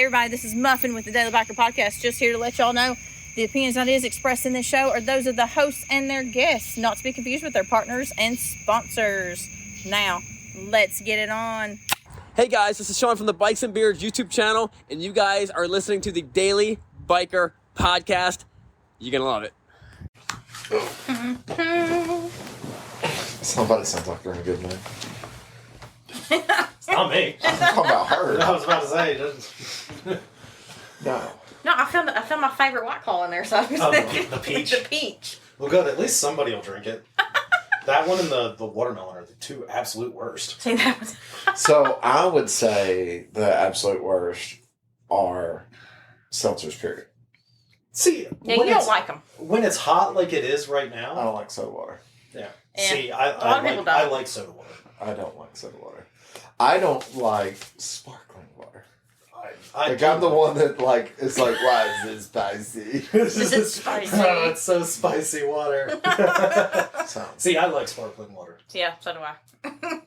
Hey everybody, this is Muffin with the Daily Biker Podcast. Just here to let y'all know the opinions and ideas expressed in this show are those of the hosts and their guests, not to be confused with their partners and sponsors. Now, let's get it on. Hey guys, this is Sean from the Bikes and Beards YouTube channel, and you guys are listening to the Daily Biker Podcast. You're gonna love it. Somebody sounds like they're in a good mood. It's not me. I'm talking about her. I was about to say. No. No, I found my favorite White Claw in there, so I was the peach. The peach. Well, good. At least somebody will drink it. That one and the watermelon are the two absolute worst. See, that was... So I would say the absolute worst are seltzers, period. See, Yeah, you don't like them. When it's hot like it is right I now. don't like soda water. Yeah. Yeah. See, A lot of people don't. I like soda water. I don't like soda water. I don't like sparkling water. I Like, I'm the one that, like, is like, why is this spicy? Is it spicy? Oh, it's so spicy water. Sounds. See, I like sparkling water. Yeah, so do I.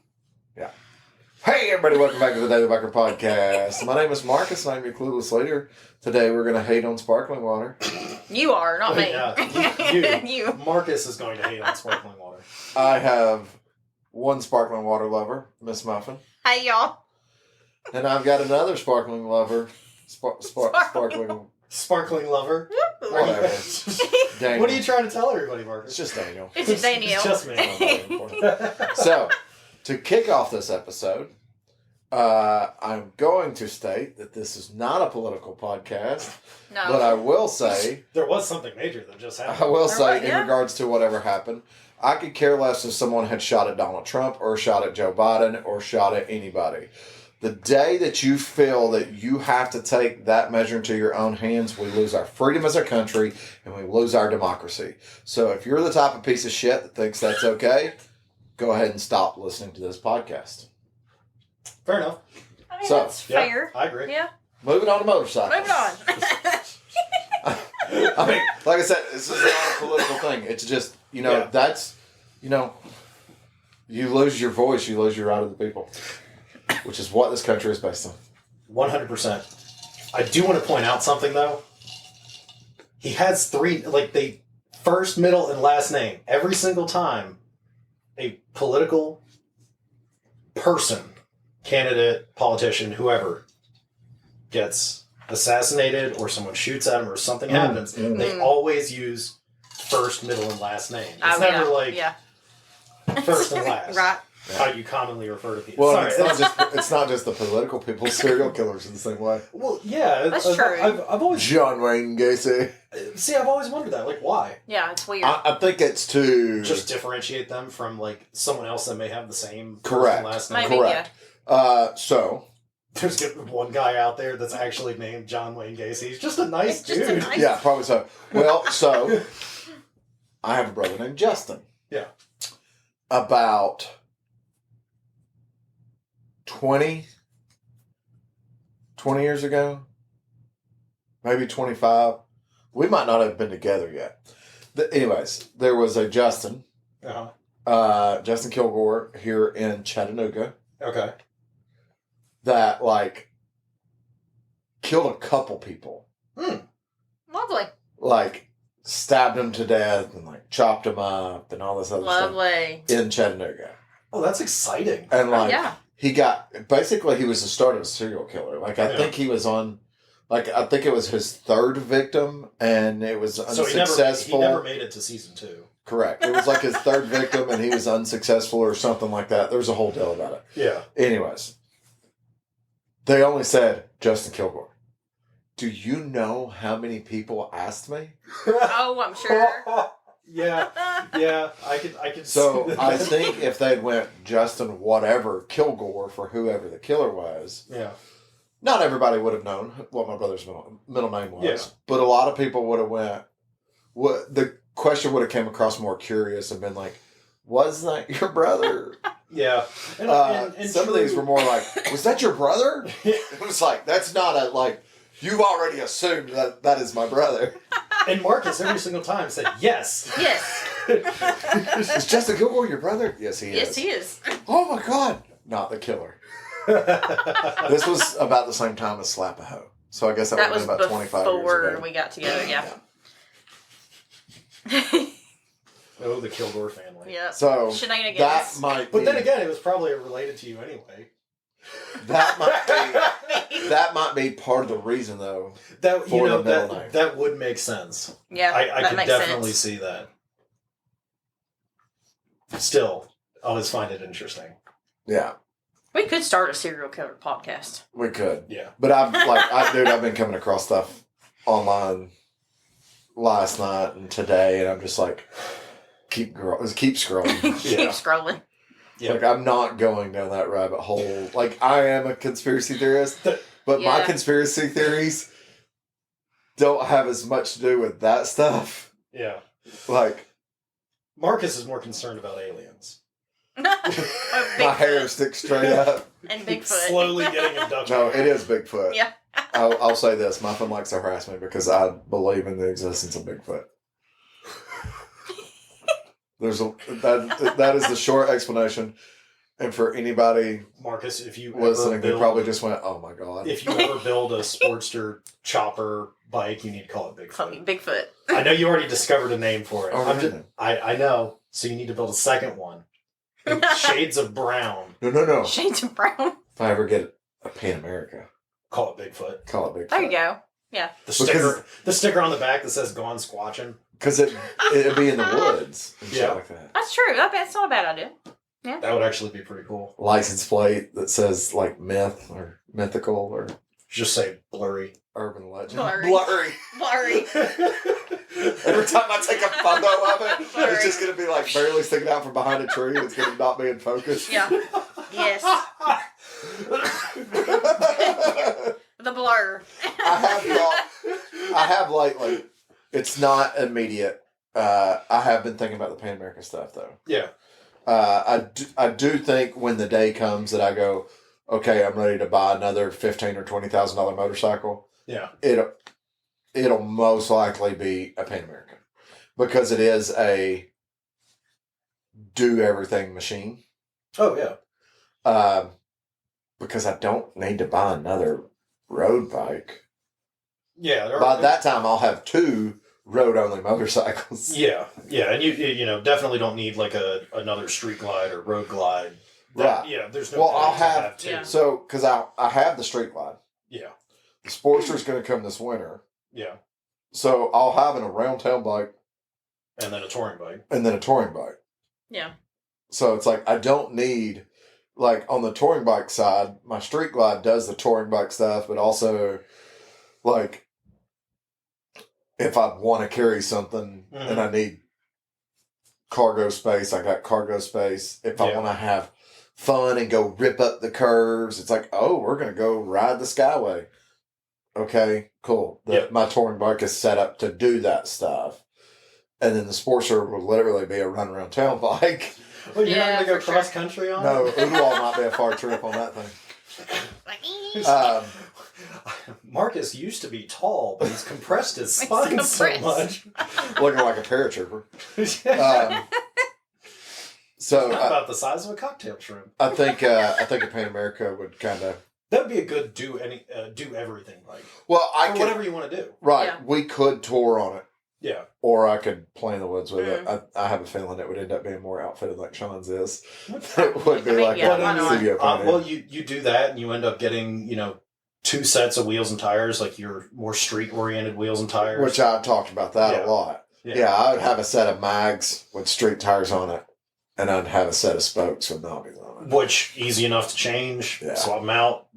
Hey everybody, welcome back to the Daily Biker Podcast. My name is Marcus and I'm your clueless leader. Today we're going to hate on sparkling water. You are, not me. Yeah, You. Marcus is going to hate on sparkling water. I have one sparkling water lover, Miss Muffin. Hey, y'all. And I've got another sparkling lover, sparkling, Sparkling lover. whatever. Daniel. What are you trying to tell everybody, It's Marcus? just Daniel. It's just Danielle. It's just me. Not very important. So, to kick off this episode, I'm going to state that this is not a political podcast, No. but I will say, There was something major that just I happened. will There say was, yeah. in regards to whatever happened, I could care less if someone had shot at Donald Trump or shot at Joe Biden or shot at anybody. The day that you feel that you have to take that measure into your own hands, we lose our freedom as a country and we lose our democracy. So if you're the type of piece of shit that thinks that's okay, go ahead and stop listening to this podcast. Fair enough. I mean, So, that's Yeah, fair. I agree. Yeah. Moving on to motorcycles. Moving on. I mean, like I said, this is not a political thing. It's just, Yeah. that's, you lose your voice, you lose your right of the people, which is what this country is based on. 100%. I do want to point out something, though. He has three, first, middle, and last name. Every single time a political person, candidate, politician, whoever, gets assassinated or someone shoots at him or something happens, they always use first, middle, and last name. It's never yeah. first and last. Right. How you commonly refer to people. Well, Sorry. it's not just the political people. Serial killers in the same way. Well, yeah. That's true. I've always... John Wayne Gacy. See, I've always wondered that. Like, why? Yeah, it's weird. I think it's to Just differentiate them from, someone else that may have the same first Correct. and last name. Maybe, correct. So There's one guy out there that's actually named John Wayne Gacy. He's just a nice It's just a dude. nice- yeah, probably so. Well, so I have a brother named Justin. Yeah. About 20 years ago, maybe 25. We might not have been together yet. Anyways, there was a Justin, Uh-huh. Justin Kilgore here in Chattanooga Okay. that killed a couple people. Lovely. Stabbed them to death and chopped them up and all this other Lovely. stuff in Chattanooga. Oh, that's exciting. And Yeah. he was the start of a serial killer. I think he was on, I think it was his third victim and it was So unsuccessful. he never made it to season 2. Correct. It was his third victim and he was unsuccessful or something like that. There was a whole deal about it. Yeah. Anyways, they only said Justin Kilgore. Do you know how many people asked me? Oh, I'm sure. Yeah. I could. So see I that. think if they'd went Justin whatever Kilgore for whoever the killer was, Yeah. not everybody would have known what my brother's middle name was. Yeah. But a lot of people would have went. The question would have came across more curious and been like, "Was that your brother?" Yeah. And Some of these were more like, "Was that your brother?" It was like, "That's not a You've already assumed that is my brother." And Marcus every single time said yes. Yes. Is Justin Kilgore your brother? Yes, he is. Yes, he is. Oh my God! Not the killer. This was about the same time as Slap a Hoe. So I guess that, That would was have been about 25 years before ago. we got together. Yeah. Oh, the Kilgore family. Yeah. So Shenanigans. that might But be, then again, it was probably related to you anyway. that might be part of the reason though. That For the middle name. that would make sense. Yeah. I that could makes definitely sense. see that. Still, I always find it interesting. Yeah, We could start a serial killer podcast. we could. Yeah. But I've been coming across stuff online last night and today, and I'm just like, keep scrolling. Keep Yeah. scrolling. Yeah. Like I'm not going down that rabbit hole. Like I am a conspiracy theorist, but my Yeah. conspiracy theories don't have as much to do with that stuff. Yeah. Like Marcus is more concerned about aliens. my hair sticks straight up. And Bigfoot. Slowly getting abducted. No, it is Bigfoot. Yeah. I'll say this: Muffin likes to harass me because I believe in the existence of Bigfoot. That is the short explanation, and for anybody Marcus, if you listening, ever they build, probably just went, "Oh my god!" if you ever build a Sportster chopper bike, you need to call it Call Bigfoot. me Bigfoot. I know you already discovered a name for it. Oh, I'm really? just, I know. So you need to build a second one. Shades of brown. No. Shades of brown. If I ever get a Pan America, Call it Bigfoot. call it Bigfoot. There you go. The sticker on the back that says "Gone Squatching." Because it'd be in the woods and shit Yeah. like that. That's true. That's not a bad idea. That would actually be pretty cool. License plate that says like myth or mythical or Just say blurry. urban legend. Blurry. Blurry. Every time I take a photo of it, Blurry. it's just gonna be like barely sticking out from behind a tree. It's gonna not be in focus. Yeah. Yes. The blur. I have lately. It's not immediate. I have been thinking about the Pan American stuff though. Yeah. I do think when the day comes that I go, okay, I'm ready to buy another $15,000 or $20,000 motorcycle. Yeah. It'll most likely be a Pan American because it is a do everything machine. Oh yeah. Because I don't need to buy another road bike. Yeah. By that time, I'll have two road only motorcycles. Yeah, and you know definitely don't need like another street glide or road glide. Right. Yeah, there's no. Well, point I'll to have two. Yeah. So, because I have the street glide. Yeah, The Sportster's going to come this winter. yeah, So, I'll have an around town bike and then a touring bike. and then a touring bike. Yeah. So, it's like I don't need, like on the touring bike side, my street glide does the touring bike stuff, but also, like, if I want to carry something and I need cargo space, I got cargo space. If I Yeah. want to have fun and go rip up the curves, it's like, oh, we're going to go ride the Skyway. Okay, cool. Yeah. My touring bike is set up to do that stuff. And then the Sportster will literally be a run around town bike. Well, you're Yeah, not gonna for go cross country on No, it? Oodwall might be a far trip on that thing. Marcus used to be tall, but he's compressed his He's spine so compressed. much. Looking like a paratrooper. It's So not about the size of a cocktail shrimp. I think a Pan America would kind of. That'd be a good do everything bike. Well, I Or could, whatever you want to do. right. Yeah. We could tour on it, Yeah. or I could play in the woods with Mm. it. I have a feeling it would end up being more outfitted like Sean's is. It would be I mean, like yeah, a why not? studio pony. Well, you do that, and you end up getting two sets of wheels and tires, like your more street oriented wheels and tires. Which I've talked about that Yeah. a lot. Yeah, I would have a set of mags with street tires on it, and I'd have a set of spokes with knobbies on it. Which easy enough to change, Yeah. swap them out.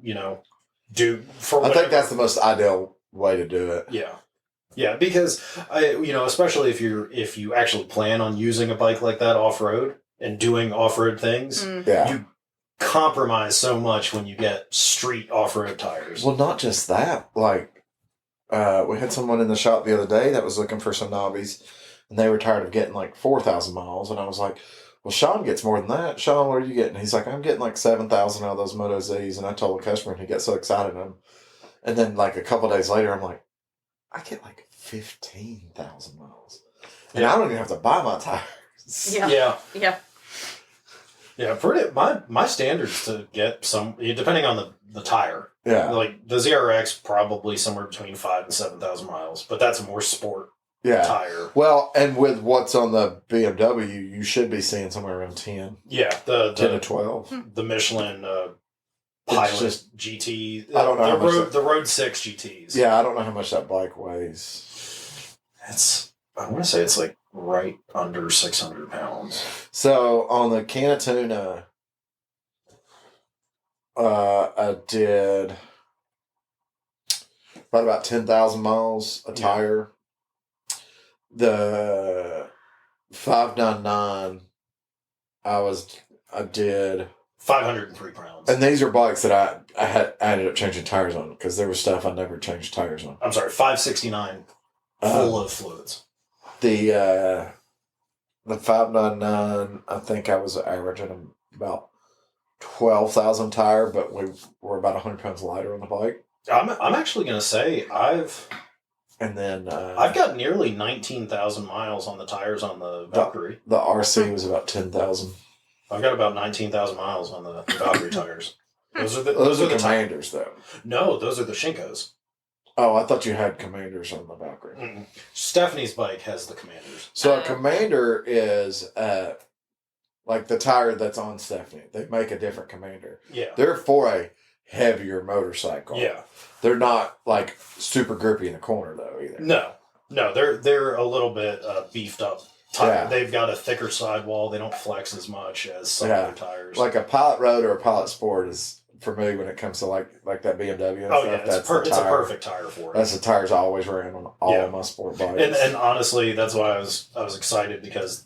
Do for. I think whatever. that's the most ideal way to do it. Yeah, because especially if you actually plan on using a bike like that off road and doing off road things, Yeah. you compromise so much when you get street off road tires. Well, not just that. Like, we had someone in the shop the other day that was looking for some knobbies, and they were tired of getting like 4,000 miles. And I was like, well, Sean gets more than that. Sean, what are you getting? He's like, I'm getting like 7,000 out of those Moto Zs. And I told the customer, and he got so excited. And then like a couple days later, I'm like, I get like 15,000 miles. And I don't even have to buy my tires. Yeah. Yeah. Yeah. Yeah, my standards to get some, depending on the tire. Yeah. Like the ZRX, probably somewhere between 5,000 and 7,000 miles, but that's a more sport Yeah. tire. Well, and with what's on the BMW, you should be seeing somewhere around 10. Yeah, 10 to 12. the Michelin Pilot just- GT. I don't know how much the Road 6 GTs. Yeah, I don't know how much that bike weighs. I want to say it's like right under 600 pounds. So on the Canatuna, I did about 10,000 miles a tire. The 599, I did 503 pounds. And these are bikes that I ended up changing tires on because there was stuff I never changed tires on. I'm sorry, 569 full of fluids. The 599, I think I was averaging about 12,000 tire, but we were about 100 pounds lighter on the bike. I'm actually going to say I've got nearly 19,000 miles on the tires on the Valkyrie. The RC was about 10,000. I've got about 19,000 miles on the Valkyrie tires. Those are the Commanders, though. No, those are the Shinkos. Oh, I thought you had Commanders on the Valkyrie. Mm-mm. Stephanie's bike has the Commanders. So a Commander is like the tire that's on Stephanie. They make a different Commander. Yeah. They're for a heavier motorcycle. Yeah. They're not like super grippy in the corner though either. No, they're a little bit beefed up tire. Yeah. They've got a thicker sidewall. They don't flex as much as some other tires. Like a Pilot Road or a Pilot Sport is for me when it comes to like that BMW and oh stuff. yeah, it's a perfect tire for it. That's the tires I always ran on all of my sport bikes. And honestly, that's why I was excited because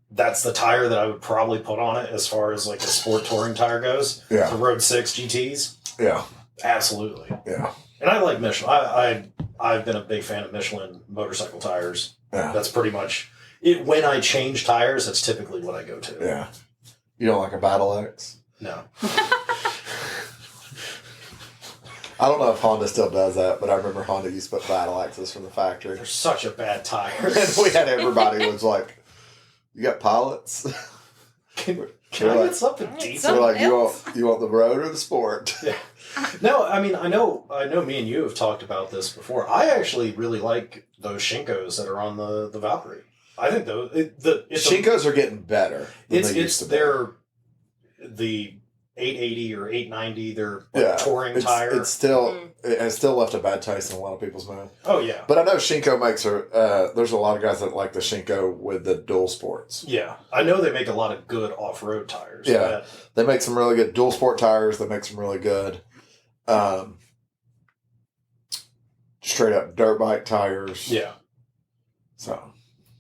that's the tire that I would probably put on it as far as like a sport touring tire goes. Yeah. The Road 6 GTs. Yeah. Absolutely. Yeah. And I like Michelin. I've been a big fan of Michelin motorcycle tires. Yeah. That's pretty much it. When I change tires, that's typically what I go to. Yeah. You don't like a Battle X? No. I don't know if Honda still does that, but I remember Honda used to put Battle X's from the factory. They're such a bad tire. And we had everybody was like, "You got pilots?" Can We're I like- get something We're decent? like, "You want the road or the sport?" Yeah. No, I mean, I know me and you have talked about this before. I actually really like those Shinkos that are on the Valkyrie. I think those Shinkos are getting better. Than they used to be. they're the 880 or 890. They're like touring tire. It has still left a bad taste in a lot of people's mouth. Oh yeah, But I know Shinko makes there's a lot of guys that like the Shinko with the dual sports. yeah. I know they make a lot of good off-road tires. Yeah. They make some really good dual sport tires. They make some really good straight up dirt bike tires. Yeah. So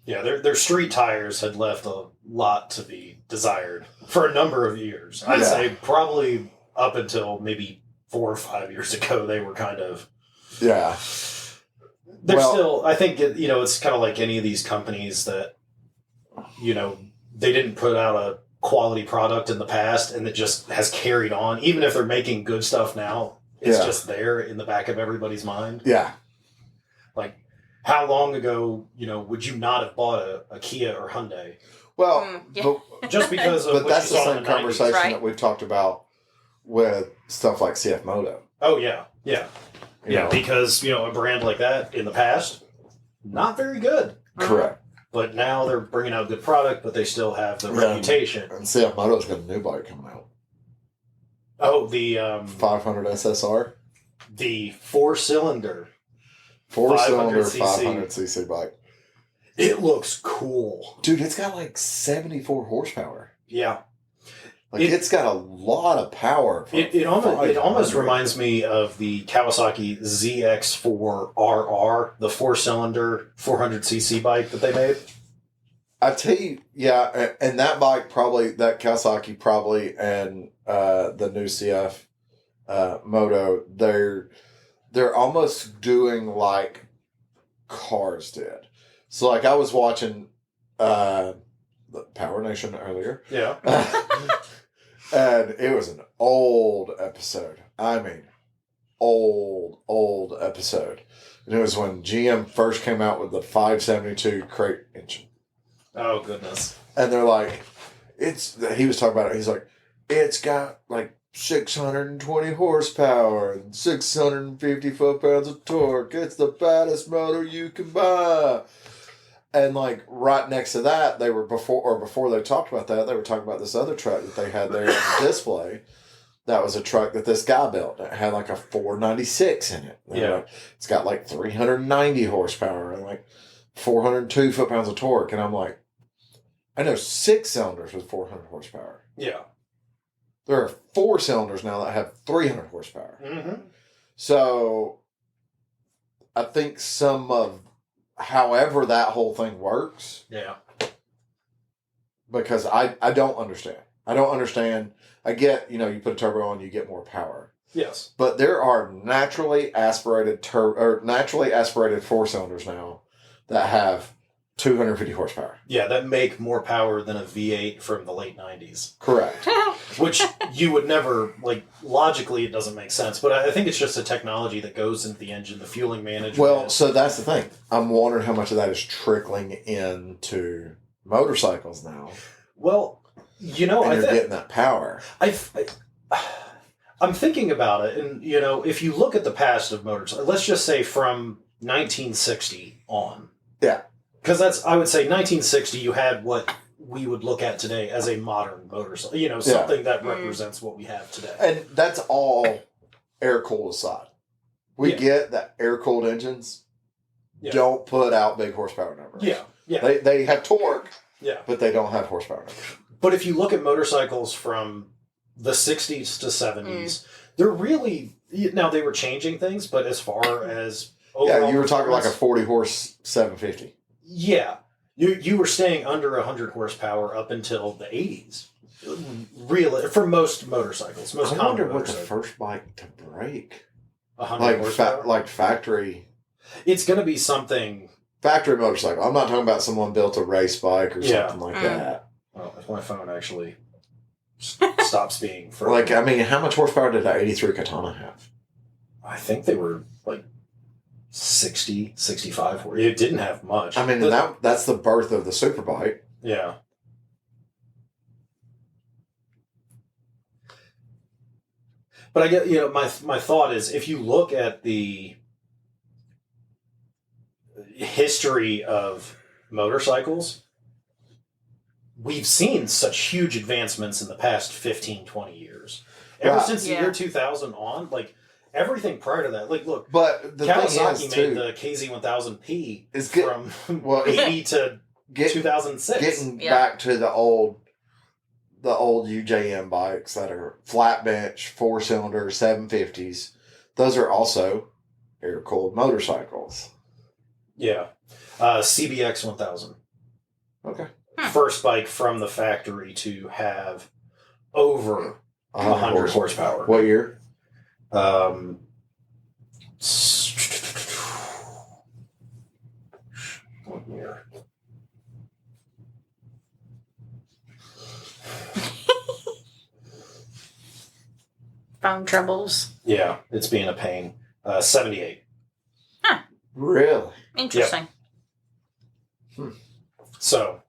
Yeah, their street tires had left a lot to be desired for a number of years. I'd say probably up until maybe 4 or 5 years ago, they were kind of. yeah. They're still. I think it's kind of like any of these companies that, they didn't put out a quality product in the past, and it just has carried on. Even if they're making good stuff now, it's just there in the back of everybody's mind. Yeah. Like, how long ago, would you not have bought a Kia or Hyundai? Well, Just because of but what that's you the saw in same the 90s. conversation right? that we've talked about with stuff like CF Moto. Oh, yeah. Yeah. You Yeah, know? because, a brand like that in the past, not very good. Correct. But now they're bringing out good product, but they still have the reputation. And CF Moto's got a new bike coming out. Oh, the 500 SSR. the 4-cylinder. 4-cylinder 500cc. 500cc bike. It looks cool. Dude, it's got like 74 horsepower. Yeah. Like it's got a lot of power. It almost reminds me of the Kawasaki ZX4RR, the 4-cylinder 400cc bike that they made. I tell you, yeah, and that bike probably, that Kawasaki probably, and the new CF Moto, they're almost doing like cars did. So like I was watching the Power Nation earlier. Yeah. And it was an old episode. I mean, old episode. And it was when GM first came out with the 572 crate engine. Oh, goodness. And they're like, he was talking about it. He's like, it's got like 620 horsepower and 650 foot-pounds of torque. It's the baddest motor you can buy. And like right next to that, before they talked about that, they were talking about this other truck that they had there on the display. That was a truck that this guy built. It had like a 496 in it. Yeah. Like, it's got like 390 horsepower and like 402 foot-pounds of torque. And I'm like, I know 6 cylinders with 400 horsepower. Yeah. There are 4 cylinders now that have 300 horsepower. Mm-hmm. So I think however that whole thing works, Yeah. because I don't understand. I don't understand. I get, you put a turbo on, you get more power. Yes. But there are naturally aspirated 4 cylinders now that have 250 horsepower. Yeah, that make more power than a V8 from the late 90s. Correct. Which you would never, like, logically it doesn't make sense. But I think it's just a technology that goes into the engine, the fueling management. Well, so that's the thing. I'm wondering how much of that is trickling into motorcycles now. Well, And you're getting that power. I'm thinking about it, and, if you look at the past of motorcycles, let's just say from 1960 on. Yeah. Because I would say 1960, you had what we would look at today as a modern motorcycle. Something that represents what we have today. And that's all air-cooled aside. We Yeah. get that air-cooled engines don't put out big horsepower numbers. Yeah, yeah. They have torque, Yeah. but they don't have horsepower numbers. But if you look at motorcycles from the 60s to 70s, they're really... Now, they were changing things, but as far as... Yeah, you were talking like a performance- 40-horse 750. Yeah. You were staying under 100 horsepower up until the 80s. Really, for most motorcycles. Most I common wonder what the motorcycles. first bike to break. 100 horsepower. Like factory It's going to be something... motorcycle. I'm not talking about someone built a race bike or Yeah. something like that. Well, if my phone actually stops being... For, Like, I mean, how much horsepower did that 83 Katana have? I think they were like 60, 65. It didn't have much. I mean, that's the birth of the superbike. Yeah. But I get, my thought is, if you look at the history of motorcycles, we've seen such huge advancements in the past 15, 20 years. Ever Right. since the year 2000 on, like, everything prior to that, like, look, But the Kawasaki thing is, made too, the KZ1000P is get- from well, 80 to get, 2006. getting Yeah. back to the old UJM bikes that are flat bench, 4-cylinder, 750s. Those are also air-cooled motorcycles. Yeah. CBX 1000. Okay. First bike from the factory to have over 100 horsepower. What year? What year? Phone troubles. Yeah, it's being a pain. 78. Really? Interesting. So,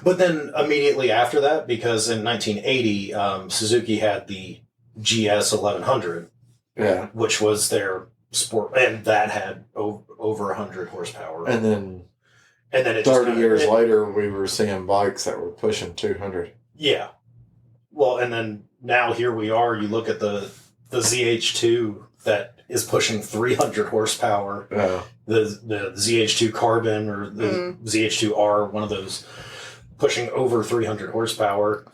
but then immediately after that, because in 1980, Suzuki had the GS 1100, Yeah. which was their sport, and that had over 100 horsepower. And then And then it 30 just years later, we were seeing bikes that were pushing 200. Yeah. Well, and then now here we are. You look at the ZH2 that is pushing 300 horsepower. Yeah. The ZH2 Carbon or the ZH2R, one of those, pushing over 300 horsepower.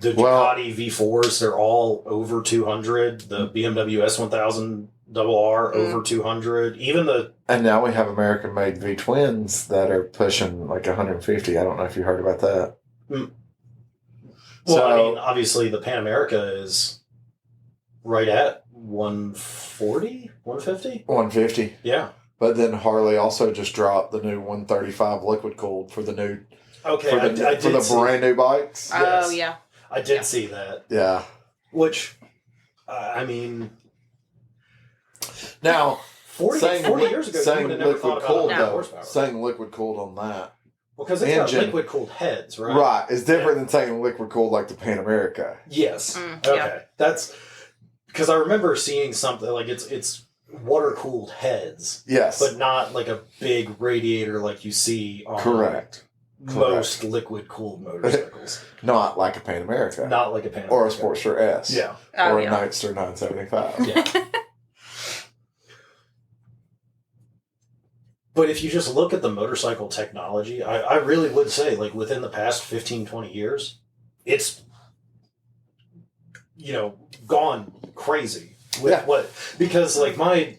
The Ducati V4s, they're all over 200. The BMW S1000 RR over 200. Even the And now we have American-made V-twins that are pushing like 150. I don't know if you heard about that. Well, I mean, obviously the Pan America is right at 140, 150. 150. Yeah. But then Harley also just dropped the new 135 liquid cooled for the new Okay, for I the did see, brand new bikes. Oh, Yes. yeah. I did see that. Yeah. Which, I mean, now 40 saying years ago, you saying would have never liquid thought about cooled 100 though, horsepower. saying liquid cooled on that Because it's got engine. liquid cooled heads, right? Right. It's different than saying liquid cooled like the Pan America. Yes. Yeah. Okay. That's because I remember seeing something like it's water cooled heads, Yes. but not like a big radiator like you see on Correct. most liquid cooled motorcycles. Not like a Pan America. Not like a Pan Or a America. Sportster S. Yeah. Oh, or yeah. a Nightster 975. Yeah. But if you just look at the motorcycle technology, I really would say, like, within the past 15, 20 years, it's, gone crazy with Yeah. what, because, like, my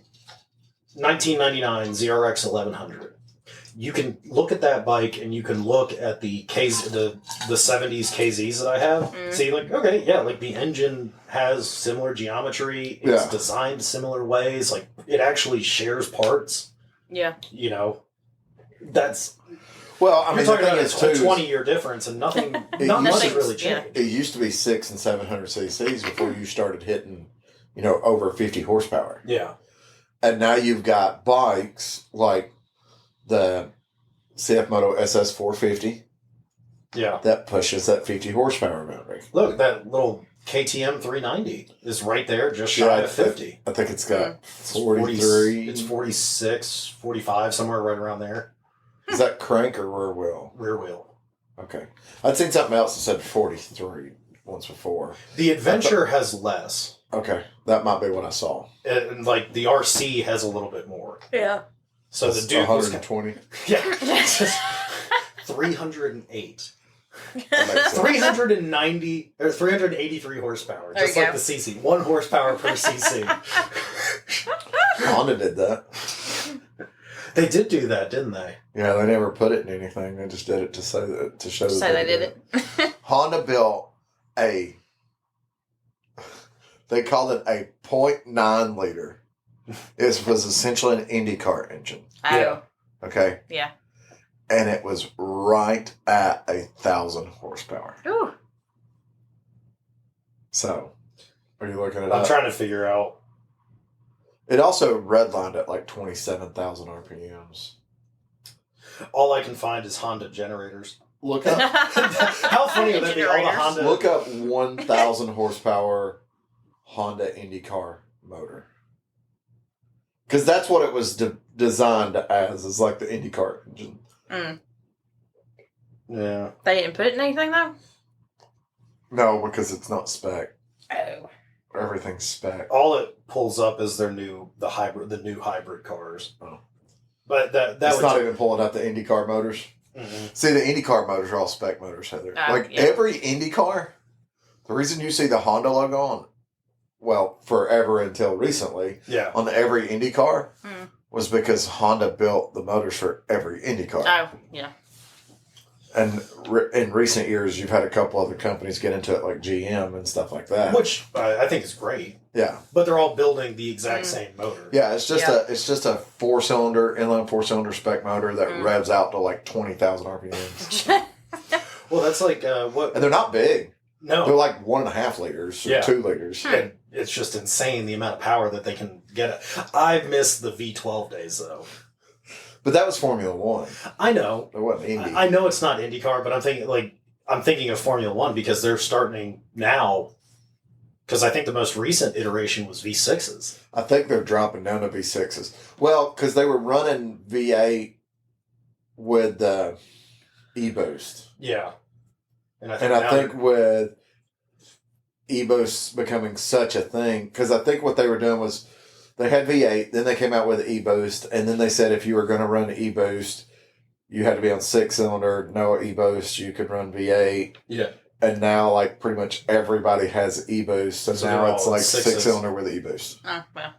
1999 ZRX 1100, you can look at that bike and you can look at the 70s KZs that I have, see, like, okay, yeah, like, the engine has similar geometry, it's Yeah. designed similar ways, like, it actually shares parts. Yeah. That's Well, I you're mean, the talking thing about is, a too, 20-year difference, and not much has Nothing's- really yeah. changed. it used to be 600 and 700 cc's before you started hitting, over 50 horsepower. Yeah, And now you've got bikes like the CF Moto SS 450 yeah. that pushes that 50 horsepower motor. Look, that little KTM 390 is right there, just shy Yeah, of 50. I think it's got It's 43. It's 46, 45, somewhere right around there. Is that crank or rear wheel? Rear wheel. Okay. I'd seen something else that said 43 once before. The Adventure has less, Okay. That might be what I saw. and like the RC has a little bit more. Yeah. So That's the dude was 120. yeah, 308. That makes sense. 390 or 383 horsepower, There just you like go. the CC. 1 horsepower per CC. Honda did that. They did do that, didn't they? Yeah, they never put it in anything. They just did it to say that to show that Say they did it. Honda built a. They called it a 0.9 liter. It was essentially an IndyCar engine. Oh. Yeah. Okay, Yeah. and it was right at 1,000 horsepower. Ooh. So, are you looking it I'm up? trying to figure out. It also redlined at like 27,000 RPMs. All I can find is Honda generators. Look up. How funny would that be? All the Generators. Honda. Look up 1,000 horsepower Honda IndyCar motor. Because that's what it was designed as, is like the IndyCar engine. Yeah. They didn't put it in anything though? No, because it's not spec. Oh. Everything's spec. All it pulls up is the new hybrid cars. Oh. But that It's would not even pulling up the IndyCar motors. Mhm. See, the IndyCar motors are all spec motors, Heather. Oh, like yeah. every IndyCar, the reason you see the Honda logo on, well, forever until recently, Yeah. on every IndyCar Mm. was because Honda built the motors for every IndyCar. Oh, yeah. And in recent years, you've had a couple other companies get into it, like GM and stuff like that. Which I think is great. Yeah, But they're all building the exact same motor. yeah. It's just Yeah. a 4-cylinder inline 4-cylinder spec motor that revs out to like 20,000 RPMs, Well, that's like what? and they're not big. They're No. like 1.5 liters or Yeah. 2 liters. And it's just insane the amount of power that they can get. I've missed the V12 days though. But that was Formula One. I know. It wasn't Indy. I know it's not IndyCar, but I'm thinking of Formula One because they're starting now. Because I think the most recent iteration was V6s. I think they're dropping down to V6s. Well, because they were running V8 with the e-boost. Yeah. And I And I now think with e-boost becoming such a thing, because I think what they were doing was they had V8, then they came out with e-boost, and then they said if you were going to run e-boost, you had to be on 6-cylinder, no e-boost, you could run V8. yeah. And now, like, pretty much everybody has e-boost, so So now they're it's all like sixes. 6-cylinder with e-boost. Oh, well.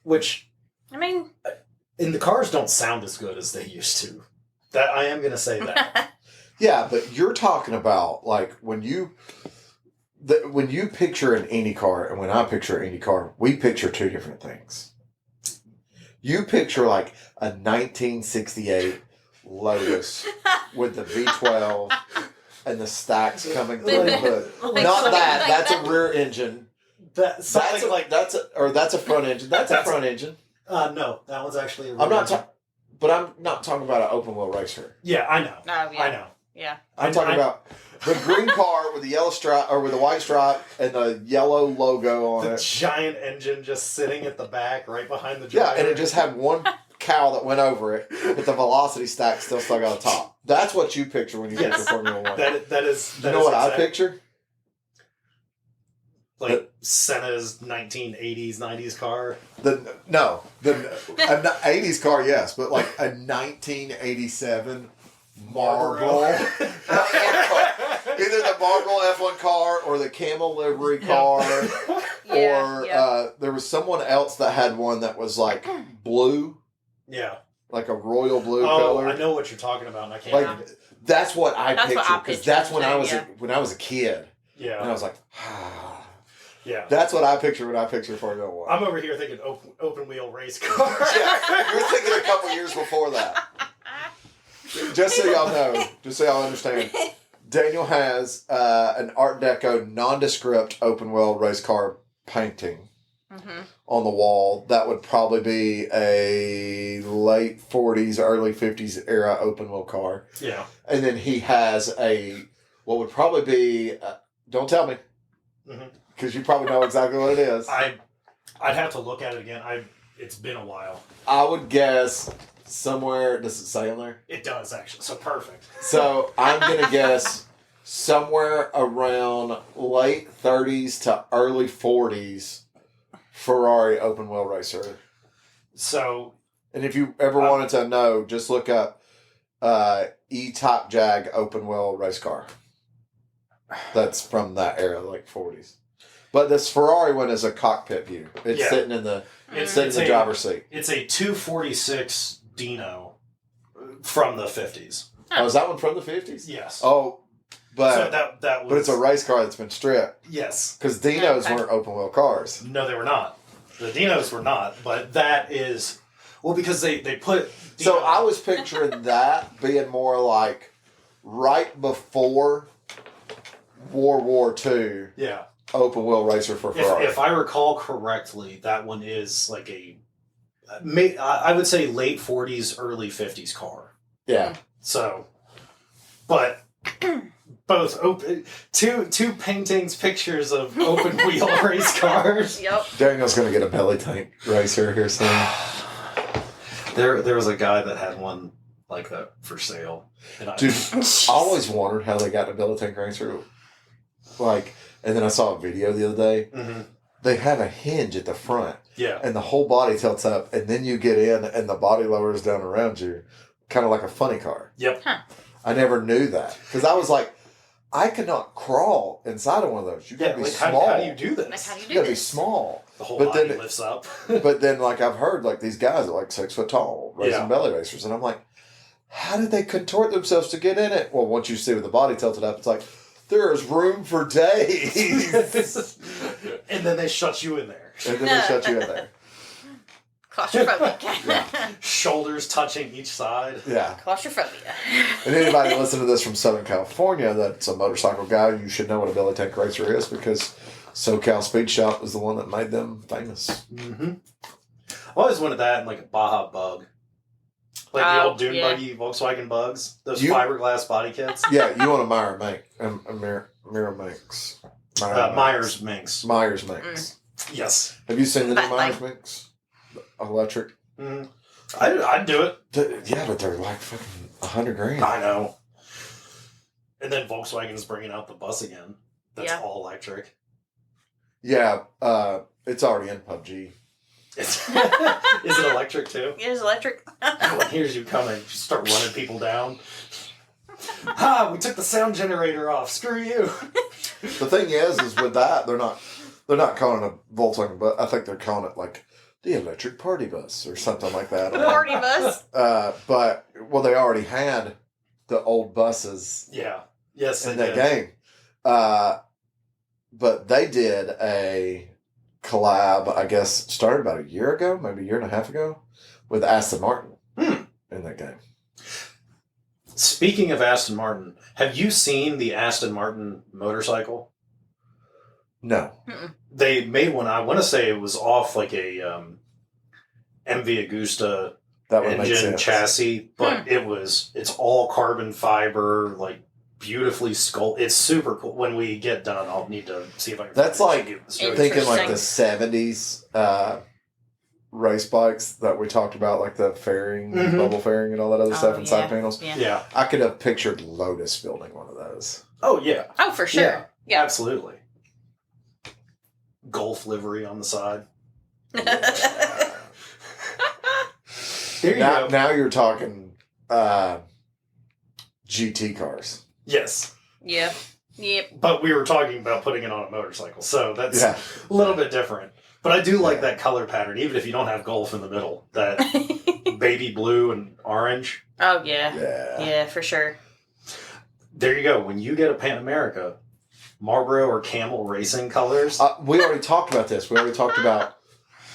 Which I mean, and the cars don't sound as good as they used to. That I am going to say that. Yeah, but you're talking about like when you picture an Indy car and when I picture an Indy car, we picture two different things. You picture like a 1968 Lotus with the V12 and the stacks coming through the hood. Like Not something that. like That's that. a rear engine. That's That's a front engine. That's a front engine. no, that one's actually. A I'm not rear talking. but I'm not talking about an open wheel racer. Yeah, I know. Oh, yeah. I know. Yeah. I'm talking about the green car with the yellow stripe or with the white stripe and the yellow logo on The it. giant engine just sitting at the back, right behind the Yeah, driver. and it just had one cowl that went over it, but the velocity stack still stuck out the top. That's what you picture when you picture Formula One. that is. You know what I picture? Like Senna's 1980s, 90s car. The 80s car, yes, but like a 1987 Marlboro. Either the Marlboro F1 car or the Camel livery car. Or there was someone else that had one that was like blue, Yeah. like a royal blue Oh, color. I know what you're talking about. And I can't. Like remember. that's what I That's what pictured I because pictured that's when too, I was yeah. when I was a kid, Yeah. and I was like, Yeah. that's what I picture when I picture Formula One. I'm over here thinking open wheel race car. Yeah, you're thinking a couple years before that. Just so y'all know, just so y'all understand, Daniel has an Art Deco nondescript open wheel race car painting on the wall. That would probably be a late 40s, early 50s era open wheel car. Yeah. And then he has what would probably be, don't tell me, because you probably know exactly what it is. I'd have to look at it again. It's been a while. I would guess somewhere, does it say on there? It does actually. So perfect. So I'm going to guess somewhere around late 30s to early 40s Ferrari open wheel racer. So And if you ever wanted to know, just look up E-Top Jag open wheel race car. That's from that era, like 40s. But this Ferrari one is a cockpit view. It's sitting in the driver's seat. It's a 246 Dino from the 50s. Oh, is that one from the 50s? Yes. Oh, but So that was. but it's a race car that's been stripped. Yes. Because Dinos Okay. weren't open wheel cars. No, they were not. The Dinos were not. But that is because they put. So Dino- I was picturing that being more like right before World War II Yeah. open wheel racer for Ferrari. If I recall correctly, that one is like I would say late 40s, early 50s car. Yeah. So, but both open two paintings, pictures of open wheel race cars. Yep. Daniel's going to get a belly tank racer here soon. There was a guy that had one like that for sale. And Dude, I always wondered how they got a belly tank racer. Like, and then I saw a video the other day. Mhm. They have a hinge at the front. Yeah. And the whole body tilts up, and then you get in, and the body lowers down around you, kind of like a funny car. Yep. I never knew that because I was like, I could not crawl inside of one of those. You got to be like small. how do you do this? Like, how do you You do got to be this? small. The whole But body then- lifts up. But then, like I've heard, like these guys are like 6 foot tall, racing Yeah. belly racers, and I'm like, how did they contort themselves to get in it? Well, once you see with the body tilted up, it's like there is room for days, And then they shut you in there. and then they shut you in there. Claustrophobic. Shoulders touching each side. Yeah. Claustrophobia. And anybody listening to this from Southern California that's a motorcycle guy, you should know what a belly tank racer is because SoCal Speed Shop is the one that made them famous. Mm-hmm. I always wanted that in like a Baja Bug. Like the Oh, old Dune yeah. buggy Volkswagen Bugs. Those You- fiberglass body kits. Yeah, you want a Meyer Mink, Miramax. Myers Minx. Myers Minx. Yes. Have you seen the new That Myers thing. Minx? Electric. Mm. I'd do it. Yeah, but they're like fucking $100,000. I know. And then Volkswagen's bringing out the bus again. That's Yeah. all electric. Yeah, it's already in PUBG. Is it electric too? It is electric. Oh, and here's you coming. You start running people down. We took the sound generator off. Screw you. The thing is with that, they're not calling it a Volkswagen, but I think they're calling it like the electric party bus or something like that. Party bus. But they already had the old buses Yeah. Yes. in they that did. game. But they did a collab, I guess, started about a year ago, maybe a year and a half ago, with Aston Martin in that game. Speaking of Aston Martin, have you seen the Aston Martin motorcycle? No. They made one. I want to say it was off like a MV Agusta That would make engine sense. chassis, but it's all carbon fiber, like beautifully sculpted. It's super cool. When we get done, I'll need to see if I can. That's like show you. thinking like the Interesting. 70s race bikes that we talked about, like the fairing, Mhm. bubble fairing, and all that other stuff and side yeah. panels. Yeah. Yeah. I could have pictured Lotus building one of those. Oh yeah. Oh, for sure. Yeah. Absolutely. Golf livery on the side. There you Now, go. now you're talking GT cars. Yes. Yep. Yep. But we were talking about putting it on a motorcycle, so that's Yeah. a little bit different. But I do like that color pattern, even if you don't have Golf in the middle. That baby blue and orange. Oh, yeah. Yeah. Yeah, for sure. There you go. When you get a Pan America, Marlboro or Camel racing colors. We already talked about this. We already talked about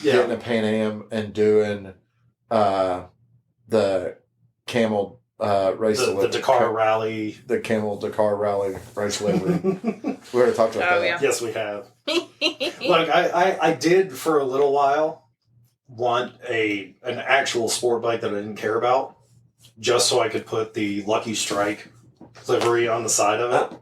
getting a Pan Am and doing the Camel race. the Dakar Rally. The Camel Dakar Rally race livery. We already talked about Oh, that. yeah. Yes, we have. Look, I did for a little while want an actual sport bike that I didn't care about, just so I could put the Lucky Strike livery on the side of it.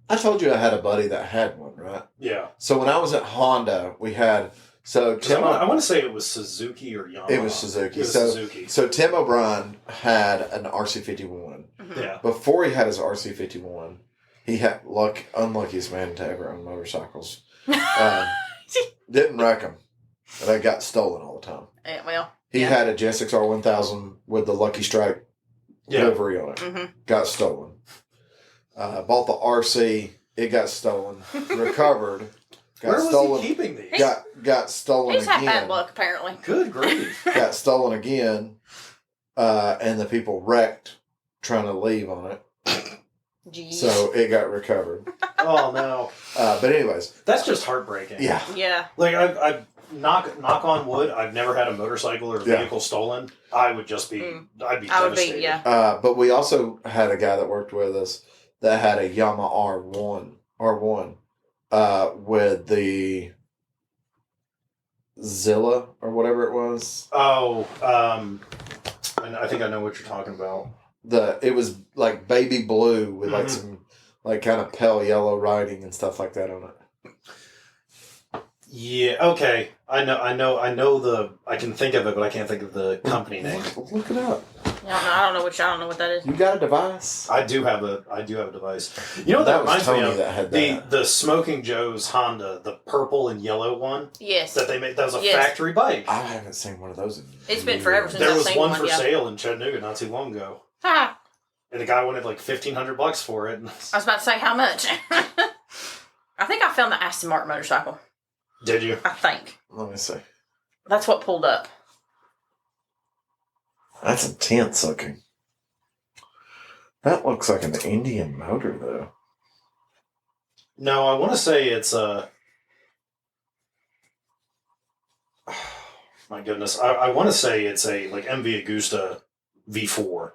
I told you I had a buddy that had one, right? Yeah. So when I was at Honda, we had Tim. I want to say it was Suzuki or Yamaha. It was Suzuki. It was So- Suzuki. So Tim O'Brien had an RC51. Yeah. Before he had his RC51, he had unluckiest man to ever own motorcycles. Didn't wreck them. They got stolen all the time. Well, He yeah. had a Jessex R1000 with the Lucky Strike Yeah. livery on it. Mhm. Got stolen. Bought the RC. It got stolen. Recovered. Got Where was stolen. he keeping these? Got stolen He's had again. bad luck, apparently. Good grief. Got stolen again. And the people wrecked trying to leave on it. Jeez. So it got recovered. Oh no. But anyways, That's just heartbreaking. yeah. Yeah. Like I knock on wood, I've never had a motorcycle or Yeah. vehicle stolen. I would just be I'd be I would devastated. be, yeah. But we also had a guy that worked with us that had a Yamaha R1 with the Zilla or whatever it was. Oh, and I think I know what you're talking about. It was like baby blue with like Mhm. some like kind of pale yellow writing and stuff like that on it. Yeah, okay. I know I can think of it, but I can't think of the company name. Look it up. I don't know what that is. You got a device? I do have a device. You know what That that was reminds me Tony of? that had that. The Smoking Joe's Honda, the purple and yellow one Yes. that they made. That was a Yes. factory bike. I haven't seen one of those in It's been forever since There I've was seen one for yeah. sale in Chattanooga not too long ago, Ha! and the guy wanted like $1,500 for it. I was about to say how much. I think I found the Aston Martin motorcycle. Did you? I think. Let me see. That's what pulled up. That's intense looking. That looks like an Indian motor, though. No, I want to say it's my goodness, I want to say it's a like MV Agusta V4.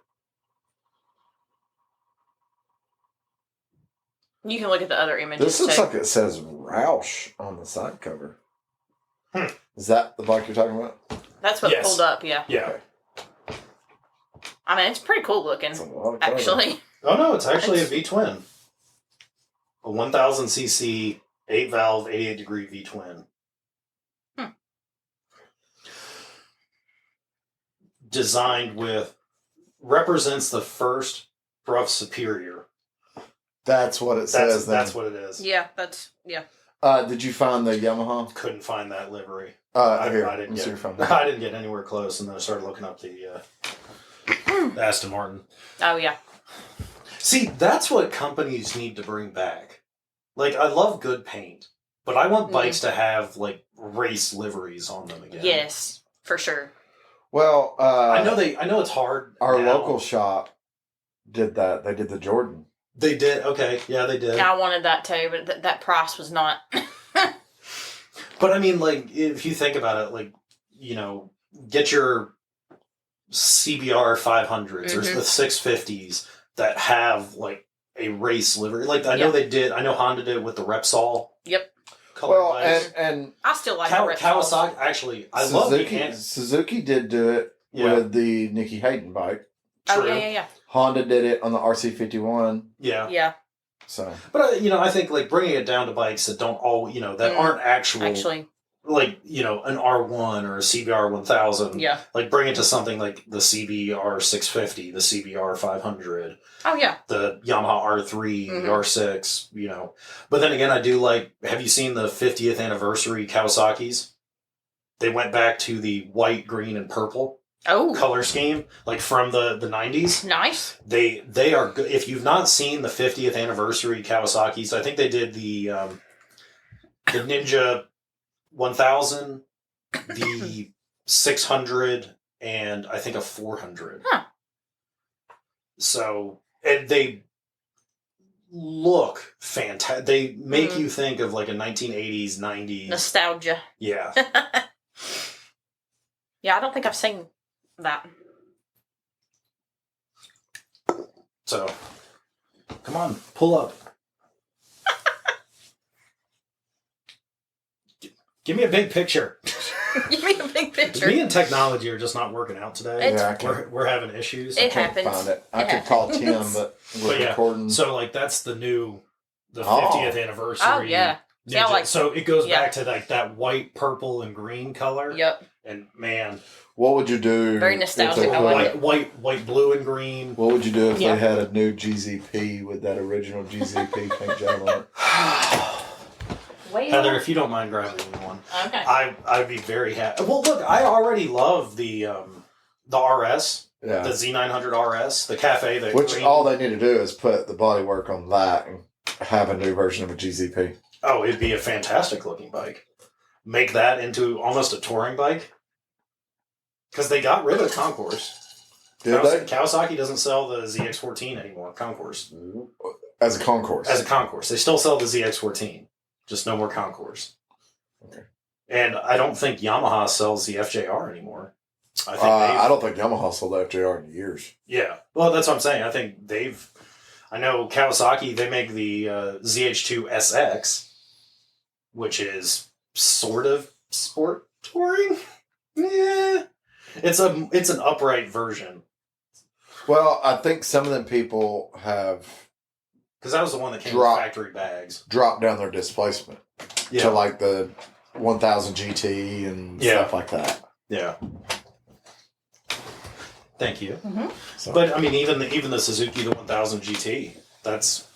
You can look at the other images This looks too. like it says Roush on the side cover. Hmm. Is that the bike you're talking about? That's what Yes. pulled up, yeah. Yeah. I mean, it's pretty cool looking, It's a lot of color. actually. Oh no, it's actually a V twin. A 1000cc 8-valve 88-degree V twin. Hmm. Designed represents the first Brough Superior. That's what it says. That's what it is. Yeah, that's, yeah. Did you find the Yamaha? Couldn't find that livery. Here, I let didn't me see get. your phone. I didn't get anywhere close, and then I started looking up the Aston Martin. Oh, yeah. See, that's what companies need to bring back. Like, I love good paint, but I want bikes to have like race liveries on them again. Yes, for sure. Well, I know it's hard. our now. local shop did that. They did the Jordan. They did. Okay, yeah, they did. I wanted that too, but that price was not. But I mean, like, if you think about it, like, get your CBR 500s or Mhm. the 650s that have like a race livery. Like, I know Yep. they did. I know Honda did with the Repsol. Yep. Color Well, bikes. and I still like the Repsols. Kawasaki. Actually, I love the Suzuki did do it Yeah. with the Nikki Hayden bike. Oh, True. yeah. Honda did it on the RC51. Yeah. Yeah. So But, I think, like, bringing it down to bikes that don't all, that aren't Actually, like, an R1 or a CBR 1000. yeah. Like, bring it to something like the CBR 650, the CBR 500, Oh, yeah. the Yamaha R3, Mhm. the R6, But then again, I do like, have you seen the 50th anniversary Kawasaki's? They went back to the white, green, and purple Oh, color scheme, like from the 90s. nice. They are good. If you've not seen the 50th anniversary Kawasaki's, I think they did the Ninja 1000, the 600, and I think a 400. Huh. So, and they look fantastic. They make Mhm. you think of like a 1980s, 90s. Nostalgia. Yeah. Yeah, I don't think I've seen that. So, come on, pull up. Give me a big picture. Give me a big picture. Me and technology are just not working out today. It's- yeah, I can't, We're having issues. It can't happens. find it. I It could call Tim, happens. but we're But yeah, recording. so like that's the 50th Oh. anniversary. Oh, yeah. See, I Ninja. like- So it goes yeah. back to like that white, purple, and green color. Yep. And man, What would you do? Very if nostalgic, they I put- like white, blue, and green. What would you do if Yeah. they had a new GZP with that original GZP paint job on it? Well, Heather, if you don't mind grabbing me one, okay. I'd be very happy. Well, look, I already love the RS, the Yeah. Z900 RS, the Cafe. The Which green. all they need to do is put the bodywork on that and have a new version of a GZP. Oh, it'd be a fantastic looking bike. Make that into almost a touring bike. Because they got rid of Concourse. Did they? Kawasaki doesn't sell the ZX14 anymore, Concourse. As a concourse. As a Concourse. They still sell the ZX14. Just no more Concourse. Okay. And I don't think Yamaha sells the FJR anymore. I think I don't think Yamaha sold FJR in years. Yeah. Well, that's what I'm saying. I think I know Kawasaki, they make the ZH2 SX, which is sort of sport touring. Yeah. It's an upright version. Well, I think some of them people have Because that was the one that came Drop. with factory bags. dropped down their displacement to like the 1000 GT and Yeah. stuff like that. Yeah. Thank you. So, But I mean, even the Suzuki, the 1000 GT, that's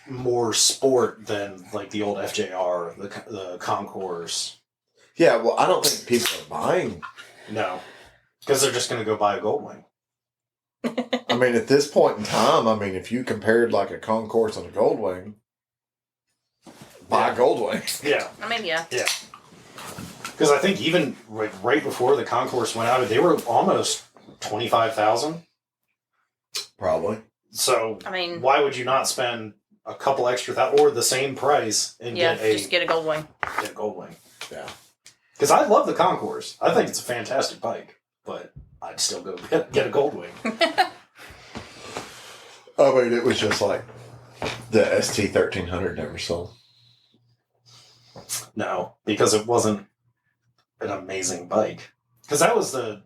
more sport than like the old FJR, the Concourse. yeah, well, I don't think people are buying. No, because they're just going to go buy a Goldwing. I mean, at this point in time, I mean, if you compared like a concourse and a Goldwing, buy a Goldwing. Yeah, I mean, yeah. because I think even right before the Concourse went out, they were almost 25,000. Probably. So I mean, why would you not spend a couple extra or the same price and yeah, get just get a gold wing. a Goldwing? Yeah. Because I love the Concourse. I think it's a fantastic bike, but I'd still go get a Goldwing. I mean, it was just like the ST1300 never sold. No, because it wasn't an amazing bike. Because that was the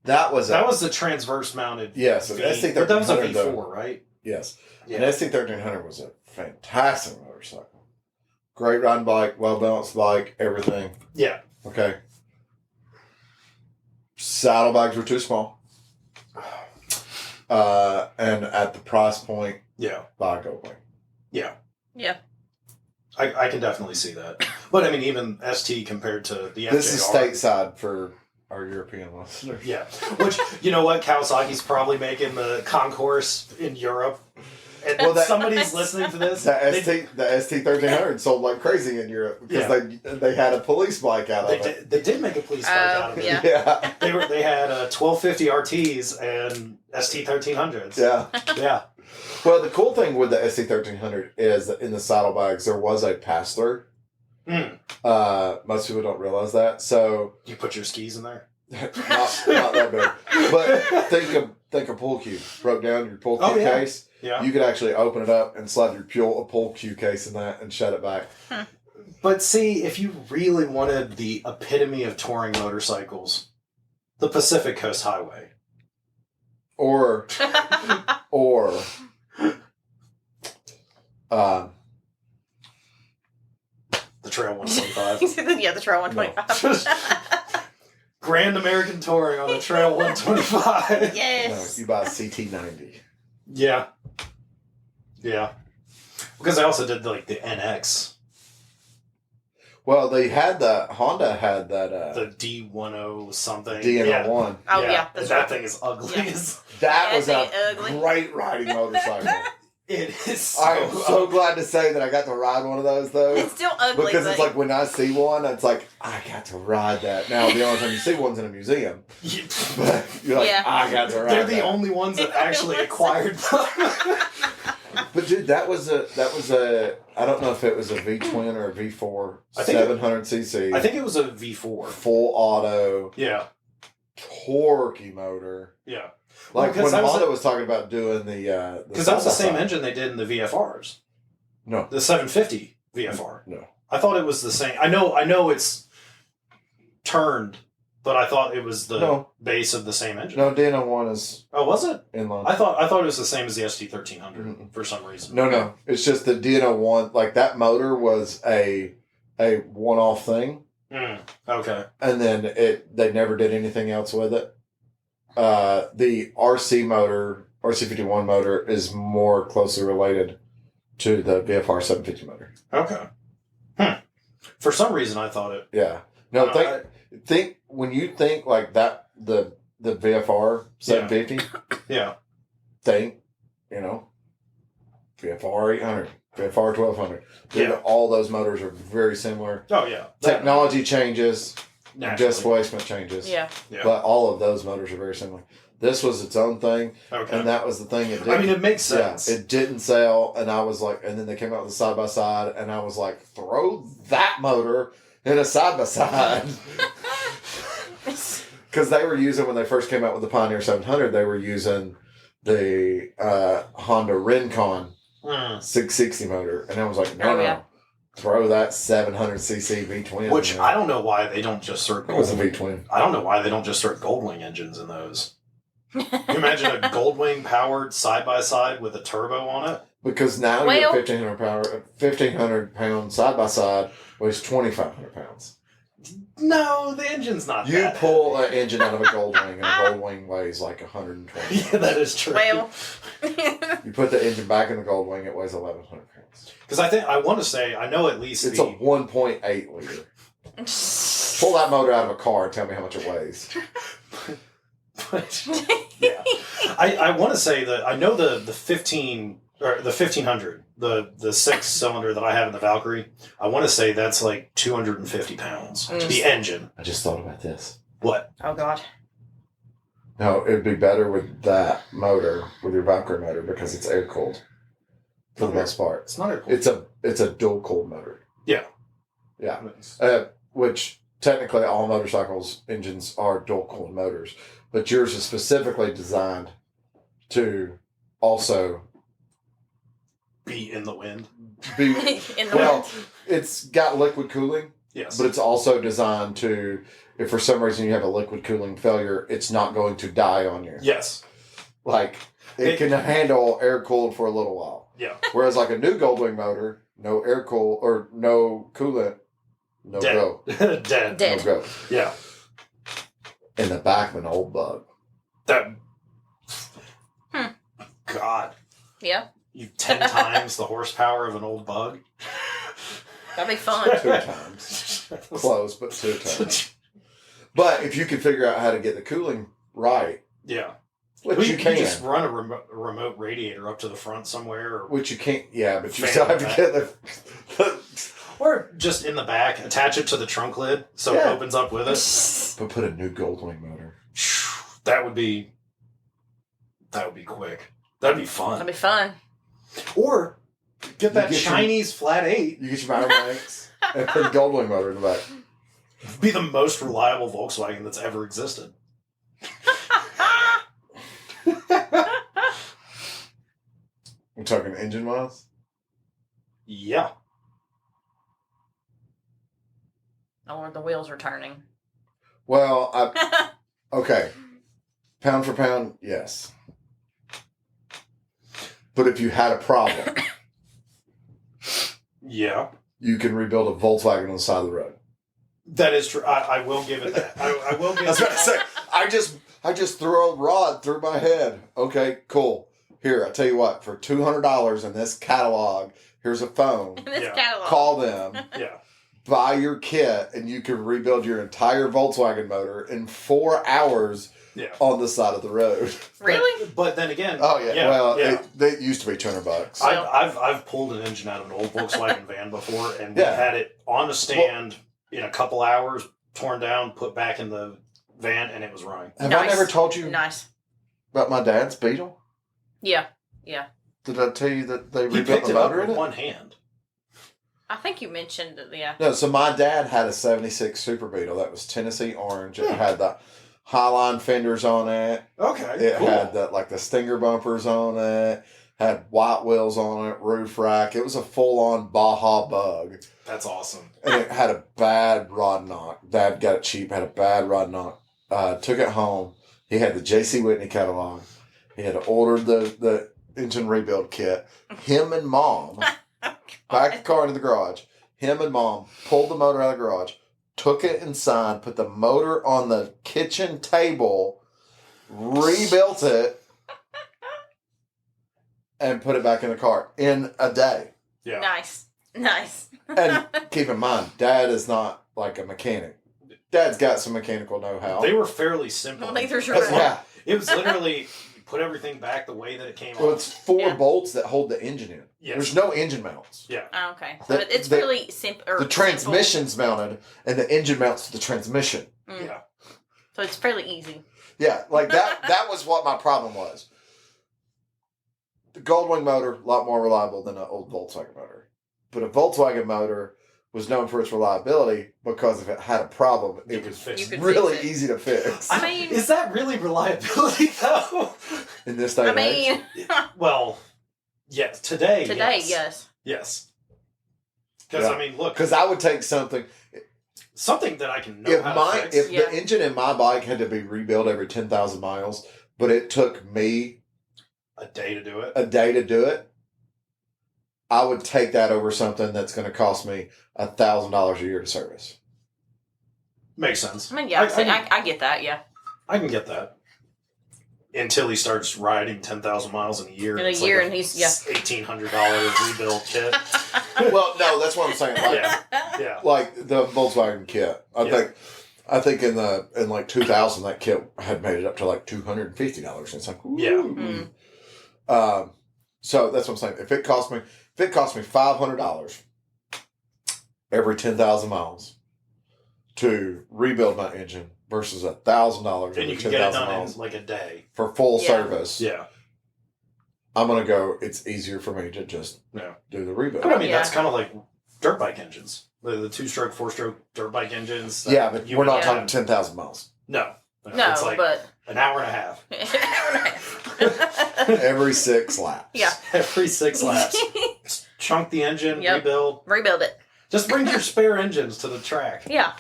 That was transverse mounted. yes, an V. But that was a ST1300 V4, though. right? Yes. Yeah. An ST1300 was a fantastic motorcycle. Great riding bike, well balanced bike, everything. Yeah. Okay. Saddlebags were too small. And at the price point, Yeah. buy a Goldwing. Yeah. Yeah. I can definitely see that. But I mean, even ST compared to the FJR. This is stateside for our European listeners. Yeah. Which, you know what? Kawasaki's probably making the Concourse in Europe. And Well, that- somebody's listening to this. The ST1300 sold like crazy in Europe because they had a police bike out of it. They did make a police bike out of it. Yeah. Yeah. They had 1250 RTs and ST1300s. Yeah. Yeah. Well, the cool thing with the ST1300 is that in the saddlebags there was a pass through. Mm. Most people don't realize that. So You put your skis in there? not that big, but think of pool cue. Broke down your pool cue Oh, yeah. case. Yeah. You could actually open it up and slide your pool cue case in that and shut it back. But see, if you really wanted the epitome of touring motorcycles, the Pacific Coast Highway. Or The Trail 125. Yeah, the Trail 125. Grand American Touring on the Trail 125. no, Yes. you buy a CT90. Yeah. Yeah. Because I also did like the NX. Well, they had that. Honda had that. The D10 something. DN01. Oh, yeah. That's that right. thing is ugly. Yeah. That Yeah, was a it's ugly. great riding motorcycle. It is so I am so ugly. glad to say that I got to ride one of those though. It's still ugly. Because it's but- like when I see one, it's like I got to ride that. Now the only time you see one's in a museum, but you're like, Yeah. I got to ride. They're the that. only ones that actually acquired them. But dude, that was a. I don't know if it was a V twin or a V4, I think it- 700cc. I think it was a V4. full auto, Yeah. torquey motor. Yeah. Like Well, 'cause when that was Honda a- was talking about doing the Because that was the same side-by-side. engine they did in the VFRs. No, The 750 VFR. no. I thought it was the same. I know it's turned, but I thought it was the No. base of the same engine. No, DN01 is Oh, was it? inline. I thought it was the same as the ST1300 Mm-mm. for some reason. No. It's just the DN01. Like that motor was a one-off thing, Okay. and then they never did anything else with it. The RC motor, RC51 motor, is more closely related to the VFR 750 motor. Okay. For some reason, I thought it. Yeah. No, Uh, think when you think like that, the VFR 750. Yeah. Think, VFR 800, VFR 1200. Yeah. All those motors are very similar. Oh yeah. Technology changes, Naturally. displacement changes. Yeah. Yeah. But all of those motors are very similar. This was its own thing, Okay. and that was the thing. It didn't, I mean, it makes sense. Yeah, it didn't sell, and I was like, and then they came out with a side by side, and I was like, throw that motor in a side by side. Because they were using, when they first came out with the Pioneer 700, they were using the Honda Rincon 660 motor. And I was like, no, Oh, yeah. throw that 700cc V-twin. Which in I there. don't know why they don't just start It was a Goldwing. V-twin. I don't know why they don't just start Goldwing engines in those. Can you imagine a Goldwing powered side by side with a turbo on it? Because now Well- your 1,500 pound side by side weighs 2,500 pounds. No, the engine's not. You that pull heavy. an engine out of a Goldwing, and a Goldwing weighs like 120. Yeah, that is true. Well, You put the engine back in the Goldwing, it weighs 1,100 pounds. Because I want to say I know at least It's the a 1.8 liter. Pull that motor out of a car and tell me how much it weighs. yeah. I want to say that I know the 15 or the 1500, the 6-cylinder that I have in the Valkyrie. I want to say that's like 250 pounds. The engine. I just thought about this. What? oh God. No, it'd be better with that motor, with your Valkyrie motor, because it's air cooled. For the most part. It's not a cool. It's a dual cooled motor. Yeah. Yeah. Which technically all motorcycles engines are dual cooled motors, but yours is specifically designed to also Be in the wind. be In the well. wind. It's got liquid cooling, Yes. but it's also designed to, if for some reason you have a liquid cooling failure, it's not going to die on you. yes. Like it can handle air cooled for a little while. Yeah. Whereas like a new Goldwing motor, no air cool or no coolant, no Dead. go, Dead. Dead. no go. Yeah. In the back of an old bug. That. Hmm. God. Yeah. You 10 times the horsepower of an old bug. That'd be fun. 2 times. Close, but 2 times. But if you can figure out how to get the cooling right, Yeah. which Well, you can, just run a remote radiator up to the front somewhere, which you can't, yeah, but you Fan still have to back. get the or just in the back, attach it to the trunk lid so it Yeah. opens up with it. but put a new Goldwing motor. That would be quick. That'd be fun. That'd be fun. Or get that You get your- Chinese flat 8. You get your mountain bikes and put a Goldwing motor in the back. Be the most reliable Volkswagen that's ever existed. I'm talking engine miles. Yeah. Or the wheels are turning. Well, Okay. Pound for pound, yes. But if you had a problem, Yeah. you can rebuild a Volkswagen on the side of the road. That is true. I will give it that. I will give I was it about to say, I just threw a rod through my head. Okay, cool. Here, I tell you what, for $200 in this catalog, here's a phone. This Yeah. catalog. Call them, Yeah. buy your kit, and you can rebuild your entire Volkswagen motor in 4 hours Yeah. on the side of the road. Really? But then again. Oh yeah. Well, yeah. It used to be $200. I've pulled an engine out of an old Volkswagen van before, and we Yeah. had it on a stand in a couple hours, torn down, put back in the van, and it was running. Have I Nice. never told you Nice. about my dad's Beetle? Yeah. Did I tell you that they He rebuilt picked the it up motor in with it? one hand. I think you mentioned it. Yeah. No, so my dad had a 76 Super Beetle that was Tennessee orange. It had the Highline fenders on it. Okay. It cool. had the stinger bumpers on it. Had white wheels on it, roof rack. It was a full-on Baja Bug. That's awesome. And it had a bad rod knock. Dad got it cheap, had a bad rod knock. Took it home. He had the J.C. Whitney catalog. He had ordered the engine rebuild kit. Him and Mom backed the car into the garage. Him and Mom pulled the motor out of the garage, took it inside, put the motor on the kitchen table, rebuilt it, and put it back in the car in a day. Yeah. Nice. And keep in mind, Dad is not like a mechanic. Dad's got some mechanical know-how. They were fairly simple. Well, these are But, sure. yeah. It was literally put everything back the way that it came Well, out. it's 4 Yeah. bolts that hold the engine in. Yes. There's no engine mounts. Yeah. Oh, okay. So The- it's the- really simple. The transmission's mounted, and the engine mounts to the transmission. Yeah. So it's fairly easy. Yeah, like that. That was what my problem was. The Goldwing motor, a lot more reliable than an old Volkswagen motor. But a Volkswagen motor was known for its reliability because if it had a problem, You it could was fix You it. could really fix it. easy to fix. I mean- Is that really reliability, though? In this day I and age. mean, Well, yes. Today, today, yes. yes. Yes. Because, Yeah. I mean, look, Because I would take something. something that I can know If how to fix. if Yeah. the engine in my bike had to be rebuilt every 10,000 miles, but it took me A day to do it. a day to do it, I would take that over something that's going to cost me $1,000 a year to service. Makes sense. I mean, yeah, I get that, yeah. I can get that. Until he starts riding 10,000 miles in a year. In a It's year, like and he's, yeah. $1,800 rebuild kit. Well, no, that's what I'm saying. Like, Yeah. Yeah. like the Volkswagen kit. Yeah. I think in like 2000 that kit had made it up to like $250. It's like, ooh. Mm. So that's what I'm saying. If it cost me $500 every 10,000 miles to rebuild my engine versus $1,000 And every you can get it 10,000 done miles in like a day. for full Yeah. service, Yeah. I'm gonna go. It's easier for me to just Yeah. do the rebuild. But I mean, Yeah. that's kind of like dirt bike engines. The 2-stroke, 4-stroke dirt bike engines. that Yeah, but you we're not would talking have- 10,000 miles No, It's like but an hour and a half. every 6 laps. Yeah. Every 6 laps. Chunk the engine, Yep. rebuild. Rebuild it. Just bring your spare engines to the track. Yeah.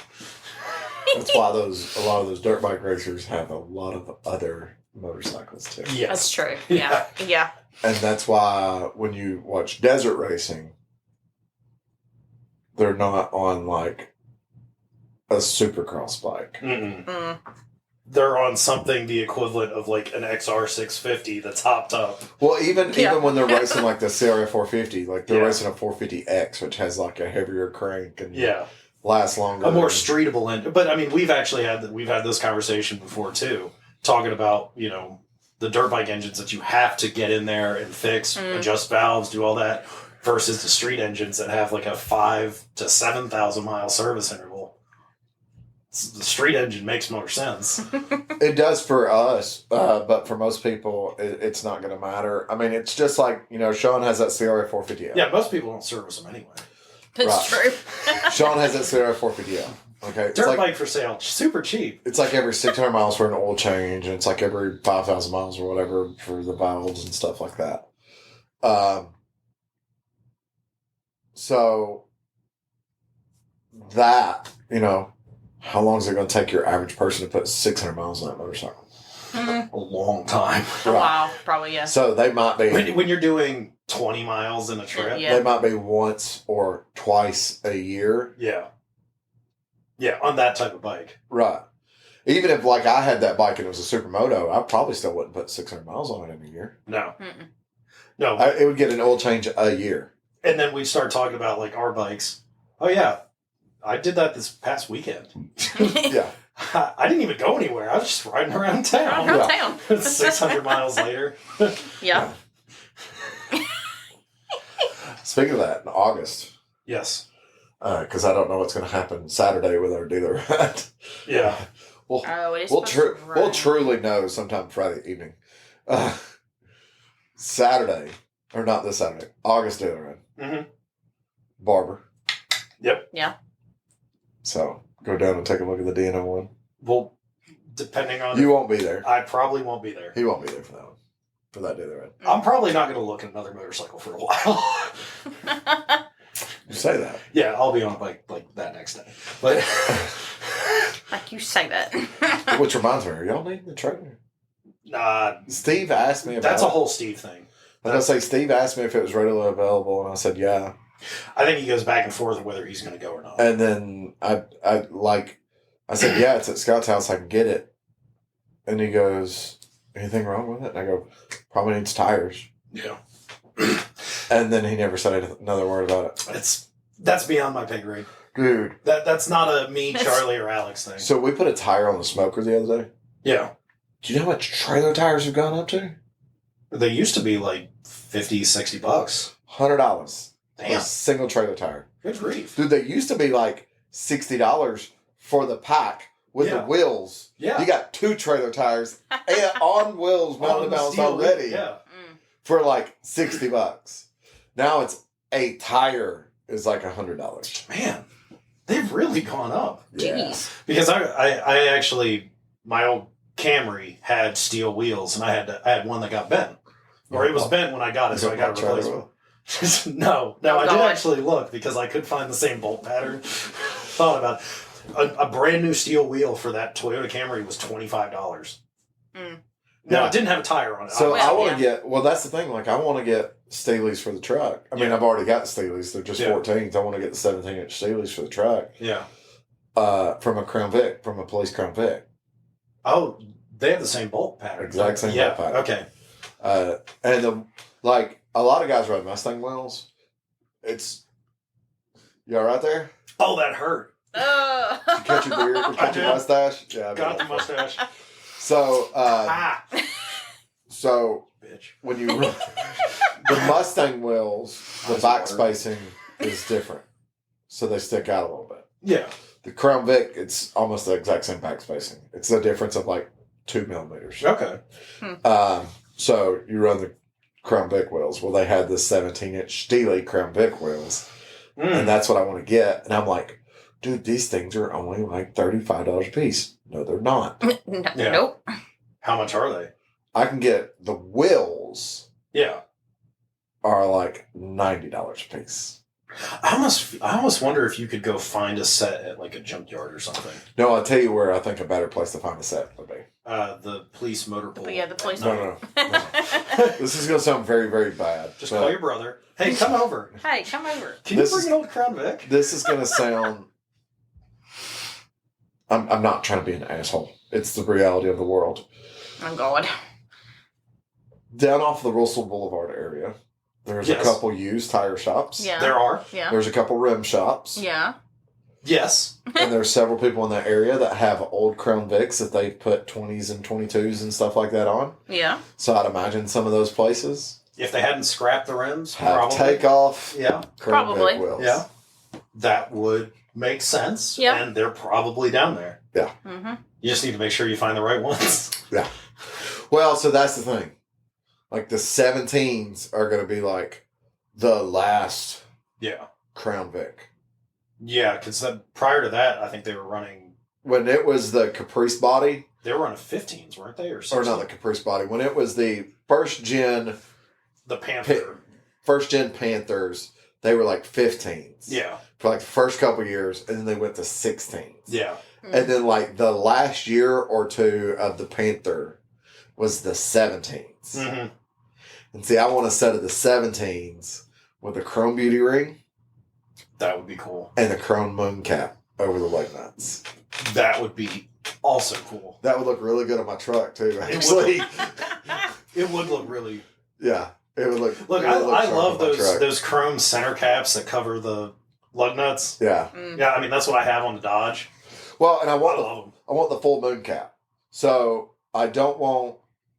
That's why a lot of those dirt bike racers have a lot of other motorcycles too. Yes. That's true. Yeah. Yeah. And that's why when you watch desert racing, they're not on like a supercross bike. Mm-mm. Mm. They're on something the equivalent of like an XR650 that's hopped up. Well, even Yeah. when they're racing like the CRF 450, like they're Yeah. racing a 450X, which has like a heavier crank and Yeah. lasts longer. A more streetable engine. But I mean, we've had this conversation before too, talking about, you know, the dirt bike engines that you have to get in there and fix, adjust valves, do all that, versus the street engines that have like a 5,000 to 7,000 mile service interval. The street engine makes more sense. It does for us, but for most people, it's not going to matter. I mean, it's just like, you know, Sean has that CRF 450L. Yeah, most people don't service them anyway. That's Right. true. Sean has that CRF 450L. Okay, it's Dirt like, bike for sale, super cheap. it's like every 600 miles for an oil change, and it's like every 5,000 miles or whatever for the valves and stuff like that. So that, you know, how long is it going to take your average person to put 600 miles on that motorcycle? Mm, A long time. a while, probably, yeah. So they might be When you're doing 20 miles in a trip. Yeah. they might be once or twice a year. Yeah. Yeah, on that type of bike. Right. Even if like I had that bike and it was a supermoto, I probably still wouldn't put 600 miles on it in a year. No. Mm-mm. No. It would get an oil change a year. And then we start talking about like our bikes. Oh yeah, I did that this past weekend. Yeah. I didn't even go anywhere. I was just riding around town. Around Yeah. town. 600 miles later. Yeah. Speaking of that, in August, Yes. because I don't know what's going to happen Saturday with our dealer ride. Yeah. We'll, Oh, it is we'll, supposed to we'll rain. truly know sometime Friday evening. Saturday, or not this Saturday, August dealer ride. Mm-hmm. Barber. Yep. Yeah. So go down and take a look at the DNO one. Well, depending on You won't be there. I probably won't be there. He won't be there for that one. For that dealer ride. I'm probably not going to look at another motorcycle for a while. You say that. Yeah, I'll be on a bike like that next day. But Like you say that. Which reminds me, are y'all needing the trailer? nah, Steve asked me about that's a it. whole Steve thing. Like I say, Steve asked me if it was readily available, and I said yeah. I think he goes back and forth whether he's going to go or not. And then I said, yeah, it's at Scott's house. I can get it. And he goes, anything wrong with it? And I go, probably needs tires. Yeah. And then he never said another word about it. That's beyond my pay grade. Dude. That's not a me, Charlie, or Alex thing. So we put a tire on the smoker the other day. Yeah. Do you know how much trailer tires have gone up to? They used to be like $50, $60. $100. Damn. A single trailer tire. Good grief. Dude, they used to be like $60 for the pack with the Yeah. wheels. Yeah. You got 2 trailer tires and on wheels mounted the balanced steel already Yeah. for like $60. Now it's a tire is like $100. Man, they've really gone up. Yeah. Jeez. Because I actually, my old Camry had steel wheels, and I had one that got bent. Or it was bent when I got it, so I got a replacement. No, Oh, I did God. actually look because I could find the same bolt pattern. Thought about it. A brand new steel wheel for that Toyota Camry was $25. Mm. Now Yeah. it didn't have a tire on it. So Well, I want yeah. to get, well, that's the thing. Like, I want to get Steely's for the truck. I mean, Yeah. I've already got Steely's. They're just Yeah. 14s. I want to get the 17-inch Steely's for the truck Yeah. from a Crown Vic, from a police Crown Vic. Oh, they have the same bolt pattern. Exact same Yeah. bolt pattern. Okay. And a lot of guys ride Mustang wheels. You all right there? Oh, that hurt. Oh. Did you catch your beard? Did you catch your did. mustache? Yeah, I Got the bet. mustache. So, So, bitch. when you the Mustang wheels, the How's it back work? spacing is different, so they stick out a little bit. Yeah. The Crown Vic, it's almost the exact same back spacing. It's a difference of like 2 millimeters. Okay. So you run the Crown Vic wheels. Well, they had the 17-inch Steely Crown Vic wheels, and that's what I want to get. And I'm like, dude, these things are only like $35 a piece. No, they're not. No, Yeah. Nope. How much are they? I can get the wheels Yeah. are like $90 a piece. I almost wonder if you could go find a set at like a junkyard or something. No, I'll tell you where I think a better place to find a set would be. The police motor pool. But yeah, the police No. This is going to sound very, very bad. Just but call your brother. Hey, come over. Hey, come over. Can you This bring is- an old Crown Vic? This is going to sound... I'm not trying to be an asshole. It's the reality of the world. Oh God. Down off the Russell Boulevard area, there's Yes. a couple used tire shops. Yeah. There are. Yeah. There's a couple rim shops. Yeah. Yes. And there's several people in that area that have old Crown Vics that they've put 20s and 22s and stuff like that on. Yeah. So I'd imagine some of those places If they hadn't scrapped the rims, have probably. takeoff Yeah. Crown Probably. Vic wheels. Yeah. That would make sense. Yeah. And they're probably down there. Mm-hmm. You just need to make sure you find the right ones. Yeah. Well, so that's the thing. Like the 17s are going to be like the last Yeah. Crown Vic. Yeah, because prior to that, I think they were running When it was the Caprice body, 15s, weren't they? Or or not the Caprice body, when it was the first gen Panther. Panthers, they were like 15s. Yeah. For like the first couple years, and then they went to 16s. Yeah. And then like the last year or two of the Panther was the 17s. Mm-hmm. And see, I want a set of the 17s with a chrome beauty ring That would be cool. and a chrome moon cap over the lug nuts. That would be also cool. That would look really good on my truck too, would. actually. It would look really. Yeah. It would look. Look, it would look I sharp love on my truck. those chrome center caps that cover the lug nuts. Yeah. Yeah, I mean that's what I have on the Dodge. Well, and I I want love them. the full moon cap. So I don't want.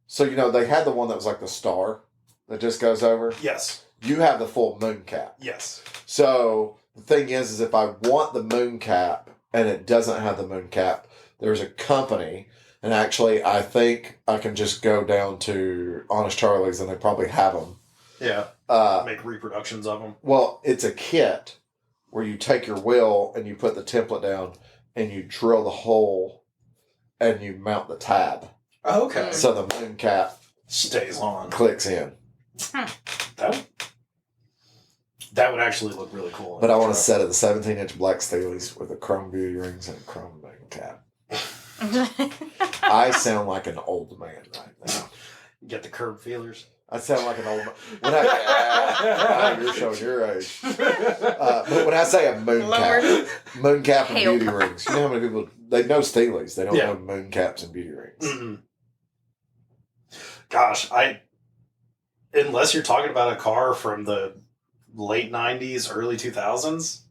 So they had the one that was like the star that just goes over. Yes. You have the full moon cap. Yes. So the thing is if I want the moon cap and it doesn't have the moon cap, there's a company, and actually I think I can just go down to Honest Charlie's and they probably have them. Yeah. Uh, Make reproductions of them. well, it's a kit where you take your wheel and you put the template down and you drill the hole and you mount the tab. Oh, okay. So the moon cap Stays on. clicks in. That would actually look really cool. But I want a set of the 17-inch black Steelies with the chrome beauty rings and a chrome moon cap. I sound like an old man right now. Get the curb feelers. I sound like an old man. Wow, you're showing your age. But when I say a moon Lord. cap and Help. beauty rings, you know how many people, they know Steelies. They don't Yeah. know moon caps and beauty rings. Mm-mm. Gosh, unless you're talking about a car from the late 90s, early 2000s,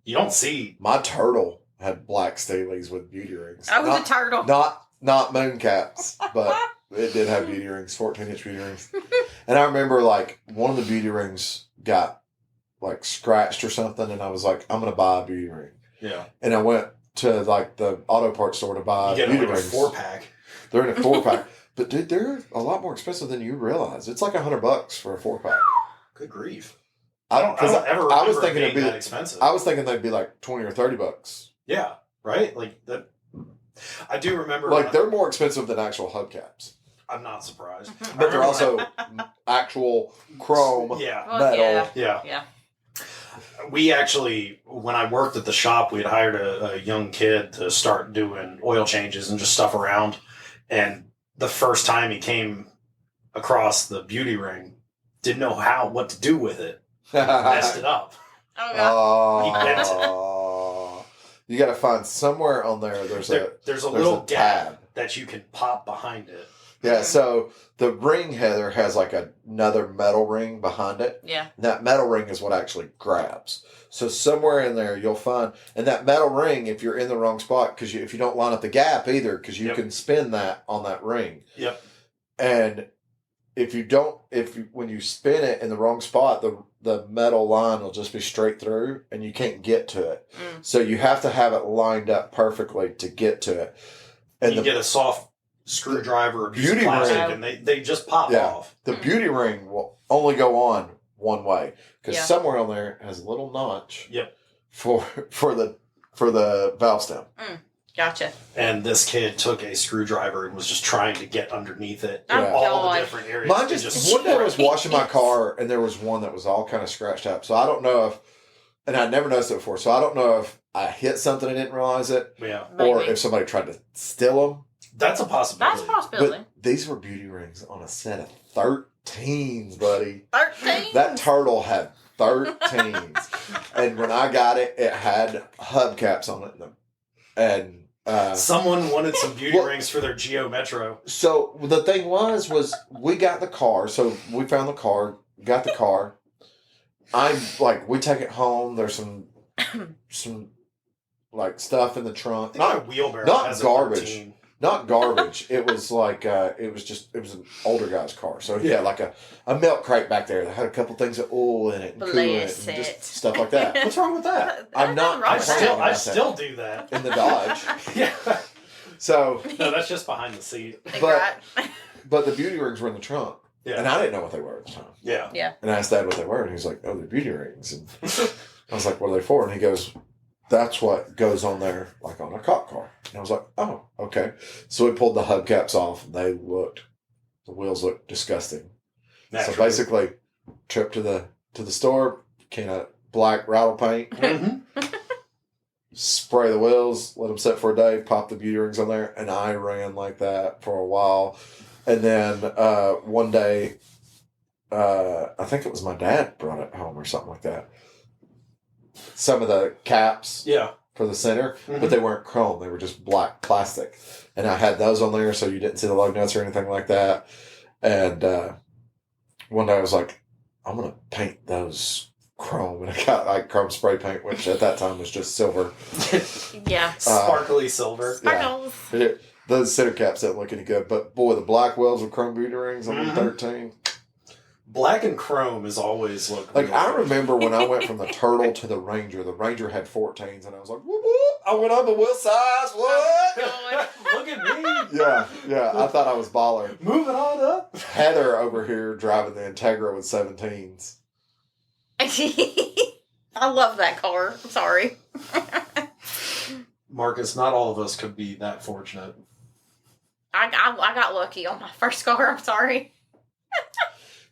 you don't see. My turtle had black Steelies with beauty rings. I was a turtle. Not moon caps, but it did have beauty rings, 14-inch beauty rings. And I remember like one of the beauty rings got like scratched or something, and I was like, I'm gonna buy a beauty ring. Yeah. And I went to like the auto parts store to buy You get beauty like a rings. 4-pack. They're in a 4-pack. But dude, they're a lot more expensive than you realize. It's like $100 for a 4-pack. Good grief. I don't ever I was remember thinking it it'd being be that expensive. I was thinking they'd be like $20 or $30. Yeah, right? Like that. I do remember. Like they're more expensive than actual hubcaps. I'm not surprised. But they're also actual chrome Yeah. Well, metal. yeah. Yeah. We actually, when I worked at the shop, we had hired a young kid to start doing oil changes and just stuff around. And the first time he came across the beauty ring, didn't know what to do with it. Messed it up. Oh, God. He bent Oh, you got to find somewhere on there. There's There's a a little gap tab. that you can pop behind it. Yeah, so the ring, Heather, has like another metal ring behind it. Yeah. And that metal ring is what actually grabs. So somewhere in there you'll find, and that metal ring, if you're in the wrong spot, because if you don't line up the gap either, because you Yep. can spin that on that ring. Yep. And when you spin it in the wrong spot, the metal line will just be straight through and you can't get to it. Mm. So you have to have it lined up perfectly to get to it. And You get a soft screwdriver or piece of beauty plastic ring. and they just pop Yeah. off. the beauty ring will only go on one way because Yeah. somewhere on there has a little notch. Yep. For the valve stem. Gotcha. And this kid took a screwdriver and was just trying to get underneath it Oh, in all God. the different areas. Mine It just one day I was scraped washing my it. car and there was one that was all kind of scratched up. So I don't know if, and I never noticed it before. So I don't know if I hit something and didn't realize it, Yeah, or Maybe. if somebody tried to steal them. that's a possibility. That's a possibility. But these were beauty rings on a set of 13s, buddy. 13. That turtle had 13s, and when I got it, it had hubcaps on it, and. Someone wanted some beauty Well- rings for their Geo Metro. So the thing was we got the car. So we found the car, got the car. I'm like, we take it home. There's some like stuff in the I trunk. think my Not wheelbarrow not has garbage. a 13. not garbage. It was like it was an older guy's car. So he had like a milk crate back there that had a couple things of oil in it and coolant Bless and it. just stuff like that. What's wrong with that? I'm not- Wrong I with complaining that. about still that. do that. In the Dodge. Yeah. So No, that's just behind the seat. but- Right. but the beauty rings were in the trunk. And Yeah. I didn't know what they were at the time. Yeah. And I asked Dad what they were, and he's like, "Oh, they're beauty rings." And I was like, "What are they for?" And he goes, "That's what goes on there, like on a cop car." And I was like, "Oh, okay." So we pulled the hubcaps off, and the wheels looked disgusting. Naturally. So basically, trip to the store, can of black rattle paint, Mhm. spray the wheels, let them set for a day, pop the beauty rings on there, and I ran like that for a while. And then one day, I think it was my dad brought it home or something like that. Some of the caps Yeah. for the center, Mhm. but they weren't chrome. They were just black plastic. And I had those on there so you didn't see the lug nuts or anything like that. And one day I was like, I'm going to paint those chrome. And I got like chrome spray paint, which at that time was just silver. Yeah. Sparkly silver. Sparkles. Those center caps didn't look any good. But boy, the black wheels with chrome beauty rings on the Mhm. 13. Black and chrome is always Like, I remember when I went from the Turtle to the Ranger had 14s, and I was like, whoop, whoop, I went up a wheel size, what? God. Look at me. Yeah, I thought I was baller. Moving on up. Heather over here driving the Integra with 17s. I love that car. I'm sorry. Marcus, not all of us could be that fortunate. I got lucky on my first car. I'm sorry.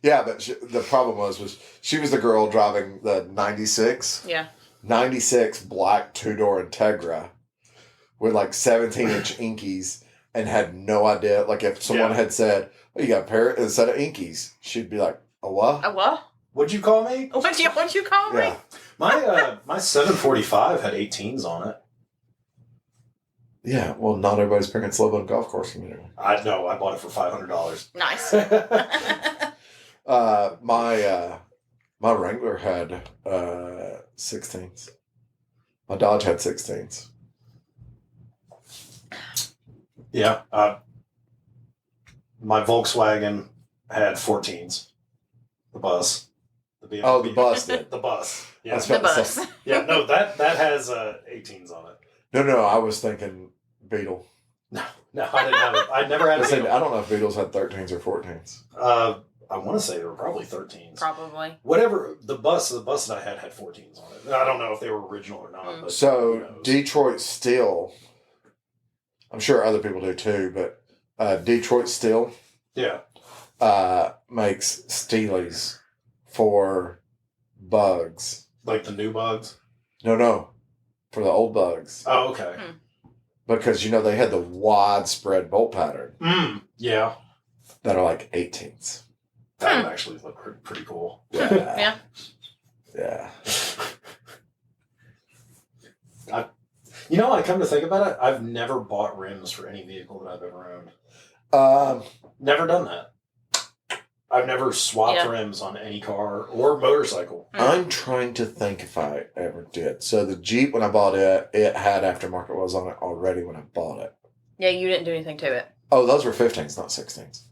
Yeah, but the problem was she was the girl driving the 96 Yeah. 96 black two-door Integra with like 17-inch Inkies and had no idea. Like, if someone Yeah. had said, oh, you got a set of Inkies, she'd be like, a what? A what? What'd you call me? What'd you call me? Yeah. My 745 had 18s on it. Yeah, well, not everybody's parents live on a golf course community. I know. I bought it for $500. Nice. My Wrangler had 16s. My Dodge had 16s. Yeah. My Volkswagen had 14s. The bus. The Oh, the bus did. The bus. Yeah. I was The about to bus. say- Yeah. No, that has 18s on it. No, I was thinking Beetle. No, I didn't have it. I never had I a said, Beetle. I don't know if Beetles had 13s or 14s. I want to say they were probably 13s. Probably. Whatever the bus that I had 14s on it. I don't know if they were original or not. But who So knows? Detroit Steel, I'm sure other people do too, but Detroit Steel Yeah. makes Steelies for bugs. Like the new bugs. No, for the old bugs. Oh, okay. Because, they had the widespread bolt pattern Yeah. that are like 18s. That would actually look pretty cool. Yeah. Yeah. Yeah. I come to think about it, I've never bought rims for any vehicle that I've ever owned. Never done that. I've never swapped Yeah. rims on any car or motorcycle. I'm trying to think if I ever did. So the Jeep, when I bought it, it had aftermarket wheels on it already when I bought it. Yeah, you didn't do anything to it. Oh, those were 15s, not 16s.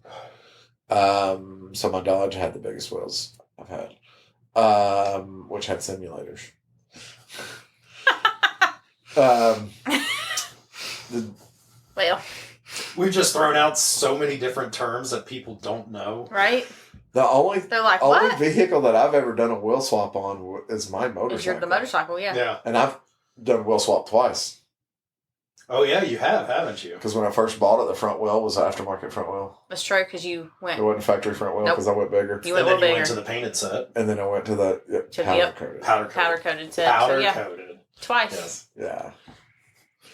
So my Dodge had the biggest wheels I've had, which had simulators. Well, We've just thrown out so many different terms that people don't know. right? The only They're like, only what? vehicle that I've ever done a wheel swap on is my Is motorcycle. your the motorcycle? Yeah. Yeah. And I've done wheel swap twice. Oh, yeah, you have, haven't you? Because when I first bought it, the front wheel was an aftermarket front wheel. That's true because you It went. wasn't factory front wheel Nope. because I went bigger. You went And a then little you went bigger. to the painted set. And then I went to the To the powder up- coated. Powder Powder coated. coated set. Powder So yeah, coated. twice. Yes. Yeah.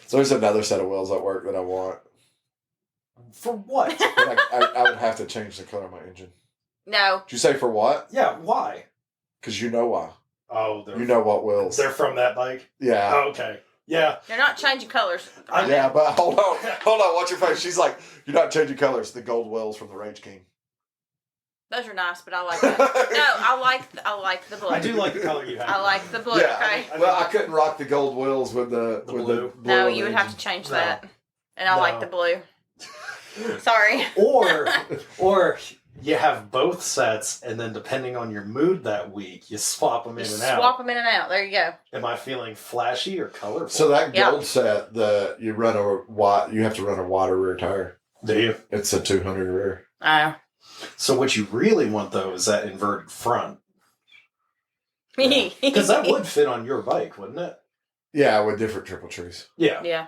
So there's another set of wheels at work that I want. For what? But I would have to change the color of my engine. No. Did you say for what? Yeah, why? Because you know why. Oh, they're, You know what wheels. they're from that bike? Yeah. Oh, okay. Yeah. They're not changing colors. Yeah, but hold on, watch your face. She's like, you're not changing colors. The gold wheels from the Rage King. Those are nice, but I like that. No, I like the blue. I do like the color you have. I like the blue. Yeah. Okay. Well, I couldn't rock the gold wheels with the blue. No, on you the would have to engine. change No. that. And I No. like the blue. Sorry. Or you have both sets, and then depending on your mood that week, you swap them in You and out. swap them in and out. There you go. Am I feeling flashy or colorful? So that Yeah. gold set, you have to run a wider rear tire. do you? It's a 200 rear. So what you really want though is that inverted front, because Because that would fit on your bike, wouldn't it? Yeah, with different triple trees. Yeah, Yeah.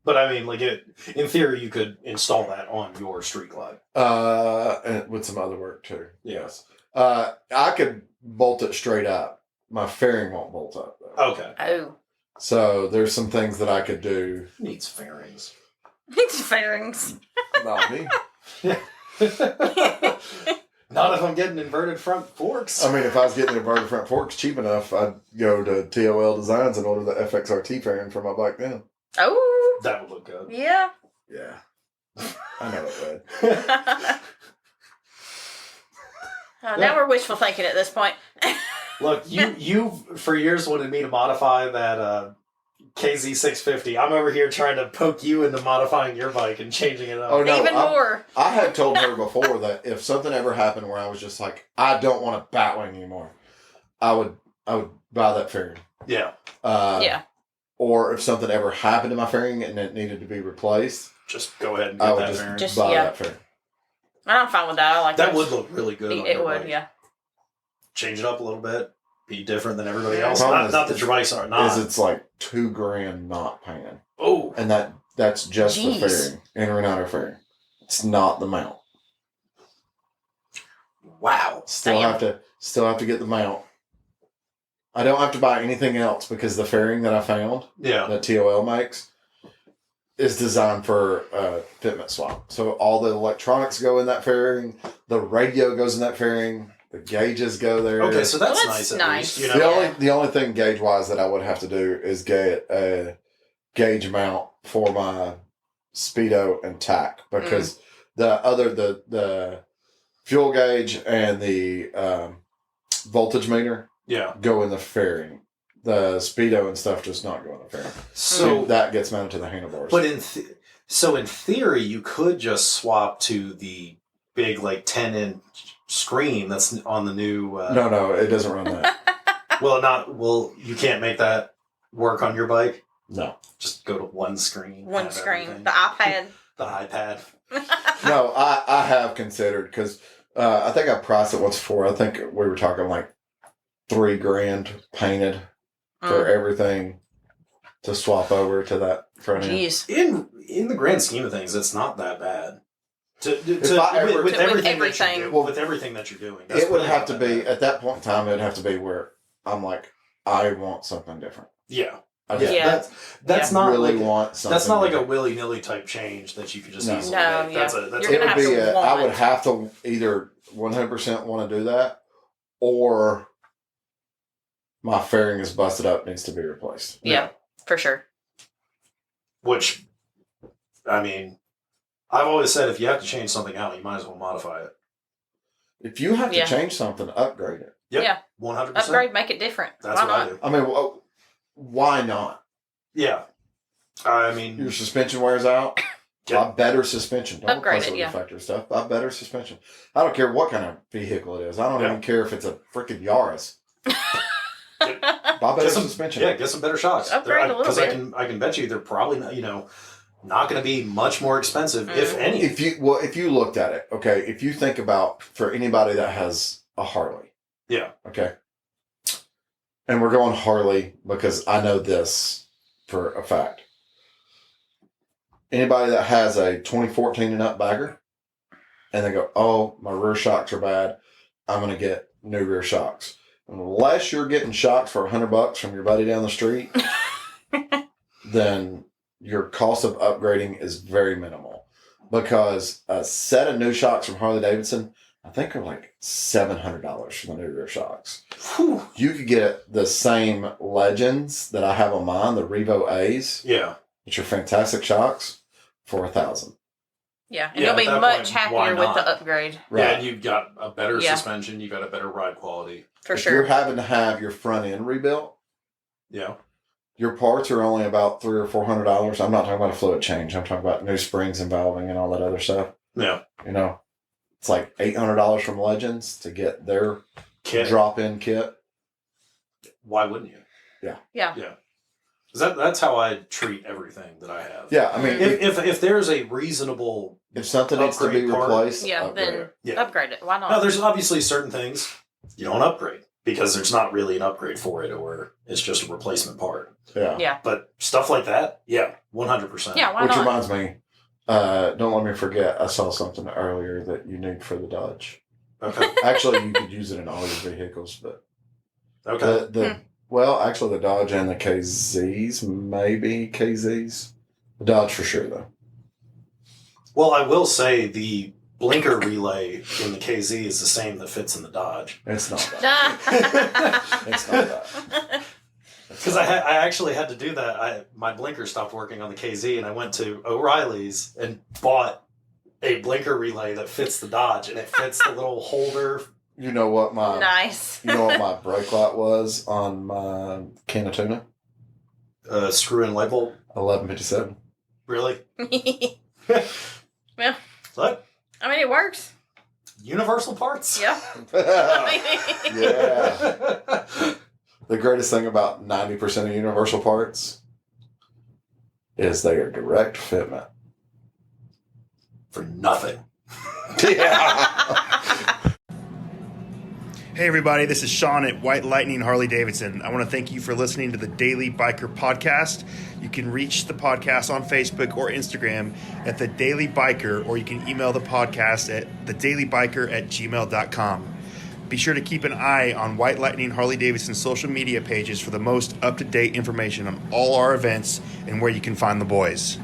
but I mean, like in theory, you could install that on your Street Glide. And with some other work too. Yes. I could bolt it straight up. My fairing won't bolt up though. Okay. Oh. So there's some things that I could do. Needs fairings. It's fairings. Not me. Not if I'm getting inverted front forks. I mean, if I was getting inverted front forks cheap enough, I'd go to TOL Designs and order the FXRT fairing for my bike then. Oh, That would look good. yeah. Yeah. I know it would. Now we're wishful thinking at this point. Look, you for years wanted me to modify that KZ650. I'm over here trying to poke you into modifying your bike and changing it up. Oh, no, Even more. I had told her before that if something ever happened where I was just like, I don't want a Batwing anymore, I would buy that fairing. Yeah. Yeah. Or if something ever happened to my fairing and it needed to be replaced, Just go ahead and I get would that just fairing. Just- buy yeah. that fairing. I'm fine with that. I like That those. would look really good. on It your would, bike. yeah. Change it up a little bit. Be different than everybody Yeah. else. Problem Not is- that your bikes are not. Is it's like $2,000 not paying. Oh, And that's just Jeez. the fairing. Inner and outer fairing. It's not the mount. wow. Still Damn. have to get the mount. I don't have to buy anything else because the fairing that I found Yeah. that TOL makes is designed for fitment swap. So all the electronics go in that fairing, the radio goes in that fairing, the gauges go there. Okay, so that's, Well, that's nice. At nice. least, you the know. only the only thing gauge wise that I would have to do is get a gauge mount for my speedo and tack because the fuel gauge and the voltage meter Yeah. go in the fairing. The speedo and stuff does not go in the fairing. So, that gets mounted to the handlebars. but in theory, you could just swap to the big 10-inch screen that's on the new. no, it doesn't run that. Well, you can't make that work on your bike. No, Just go to one screen. One have screen. everything. The iPad. The iPad. no, I have considered because I think I priced it once before. I think we were talking like $3,000 painted for everything to swap over to that front end. Jeez. In the grand scheme of things, it's not that bad. If I ever- With With everything, everything. that you do, with everything that you're doing, It would really have not to that be bad. at that point in time. It'd have to be where I'm like, I want something different. Yeah, I just Yeah. That's Yeah. not really like want something. that's not like a different. willy nilly type change that you could just No. easily No, make. yeah. That's You're a gonna It would have be. to I would want. have to either 100% want to do that, or my fairing is busted up, needs to be replaced. Yeah, for sure. which, I mean, I've always said if you have to change something out, you might as well modify it. If you have to Yeah. change something, upgrade it. Yep, Yeah. 100%. Upgrade, make it different. That's Why what I not? do. I mean, why not? Yeah, I mean, Your suspension wears out. Get- Buy better suspension. Don't Upgrade replace it, with yeah. the factory stuff. Buy better suspension. I don't care what kind of vehicle it is. I don't Yeah. even care if it's a freaking Yaris. Buy better get some, suspension. yeah, get some better shocks. Upgrade a little Because bit. I can bet you they're probably not, not going to be much more expensive, if any. If you looked at it, okay, if you think about for anybody that has a Harley, Yeah. okay, and we're going Harley because I know this for a fact. Anybody that has a 2014 and up bagger, and they go, "Oh, my rear shocks are bad. I'm going to get new rear shocks." Unless you're getting shocks for $100 from your buddy down the street, then your cost of upgrading is very minimal, because a set of new shocks from Harley Davidson, I think, are like $700 for the new rear shocks. Whew. You could get the same Legends that I have on mine, the Revo A's, Yeah. which are fantastic shocks, for $1,000. Yeah, and Yeah, you'll be at that much point, why happier with not? the upgrade, Yeah, and you've got a better Yeah. suspension, you've got a better ride quality. for If you're sure. having to have your front end rebuilt, Yeah. your parts are only about $300 or $400. I'm not talking about a fluid change. I'm talking about new springs and valving and all that other stuff. Yeah. It's like $800 from Legends to get their Kit. drop-in kit. Why wouldn't you? Yeah. 'Cause that's how I treat everything that I have. Yeah, I mean, If there's a reasonable if something needs to be upgrade part- replaced, Yeah, upgrade then it. Yeah. upgrade it. Why not? No, there's obviously certain things you don't upgrade because there's not really an upgrade for it, or it's just a replacement part. Yeah. Yeah. But stuff like that, yeah, 100%. Yeah, why Which not? reminds me, don't let me forget, I saw something earlier that you need for the Dodge. Okay. Actually, you could use it in all your vehicles, but Okay. the Well, actually, the Dodge and the KZs, maybe KZs. The Dodge for sure, though. Well, I will say the blinker relay in the KZ is the same that fits in the Dodge. It's not that. It's not that. Because I actually had to do that. My blinker stopped working on the KZ, and I went to O'Reilly's and bought a blinker relay that fits the Dodge, and it fits the little holder. You know what my Nice. You know what my brake light was on my can of tuna? Screw-in light bulb. 1157. Really? Well, Look, I mean, it works. universal parts. Yeah. Yeah. The greatest thing about 90% of universal parts is they are direct fitment. For nothing. Yeah. Hey everybody, this is Sean at White Lightning Harley Davidson. I want to thank you for listening to the Daily Biker Podcast. You can reach the podcast on Facebook or Instagram at The Daily Biker, or you can email the podcast at thedailybiker@gmail.com. Be sure to keep an eye on White Lightning Harley Davidson social media pages for the most up-to-date information on all our events and where you can find the boys.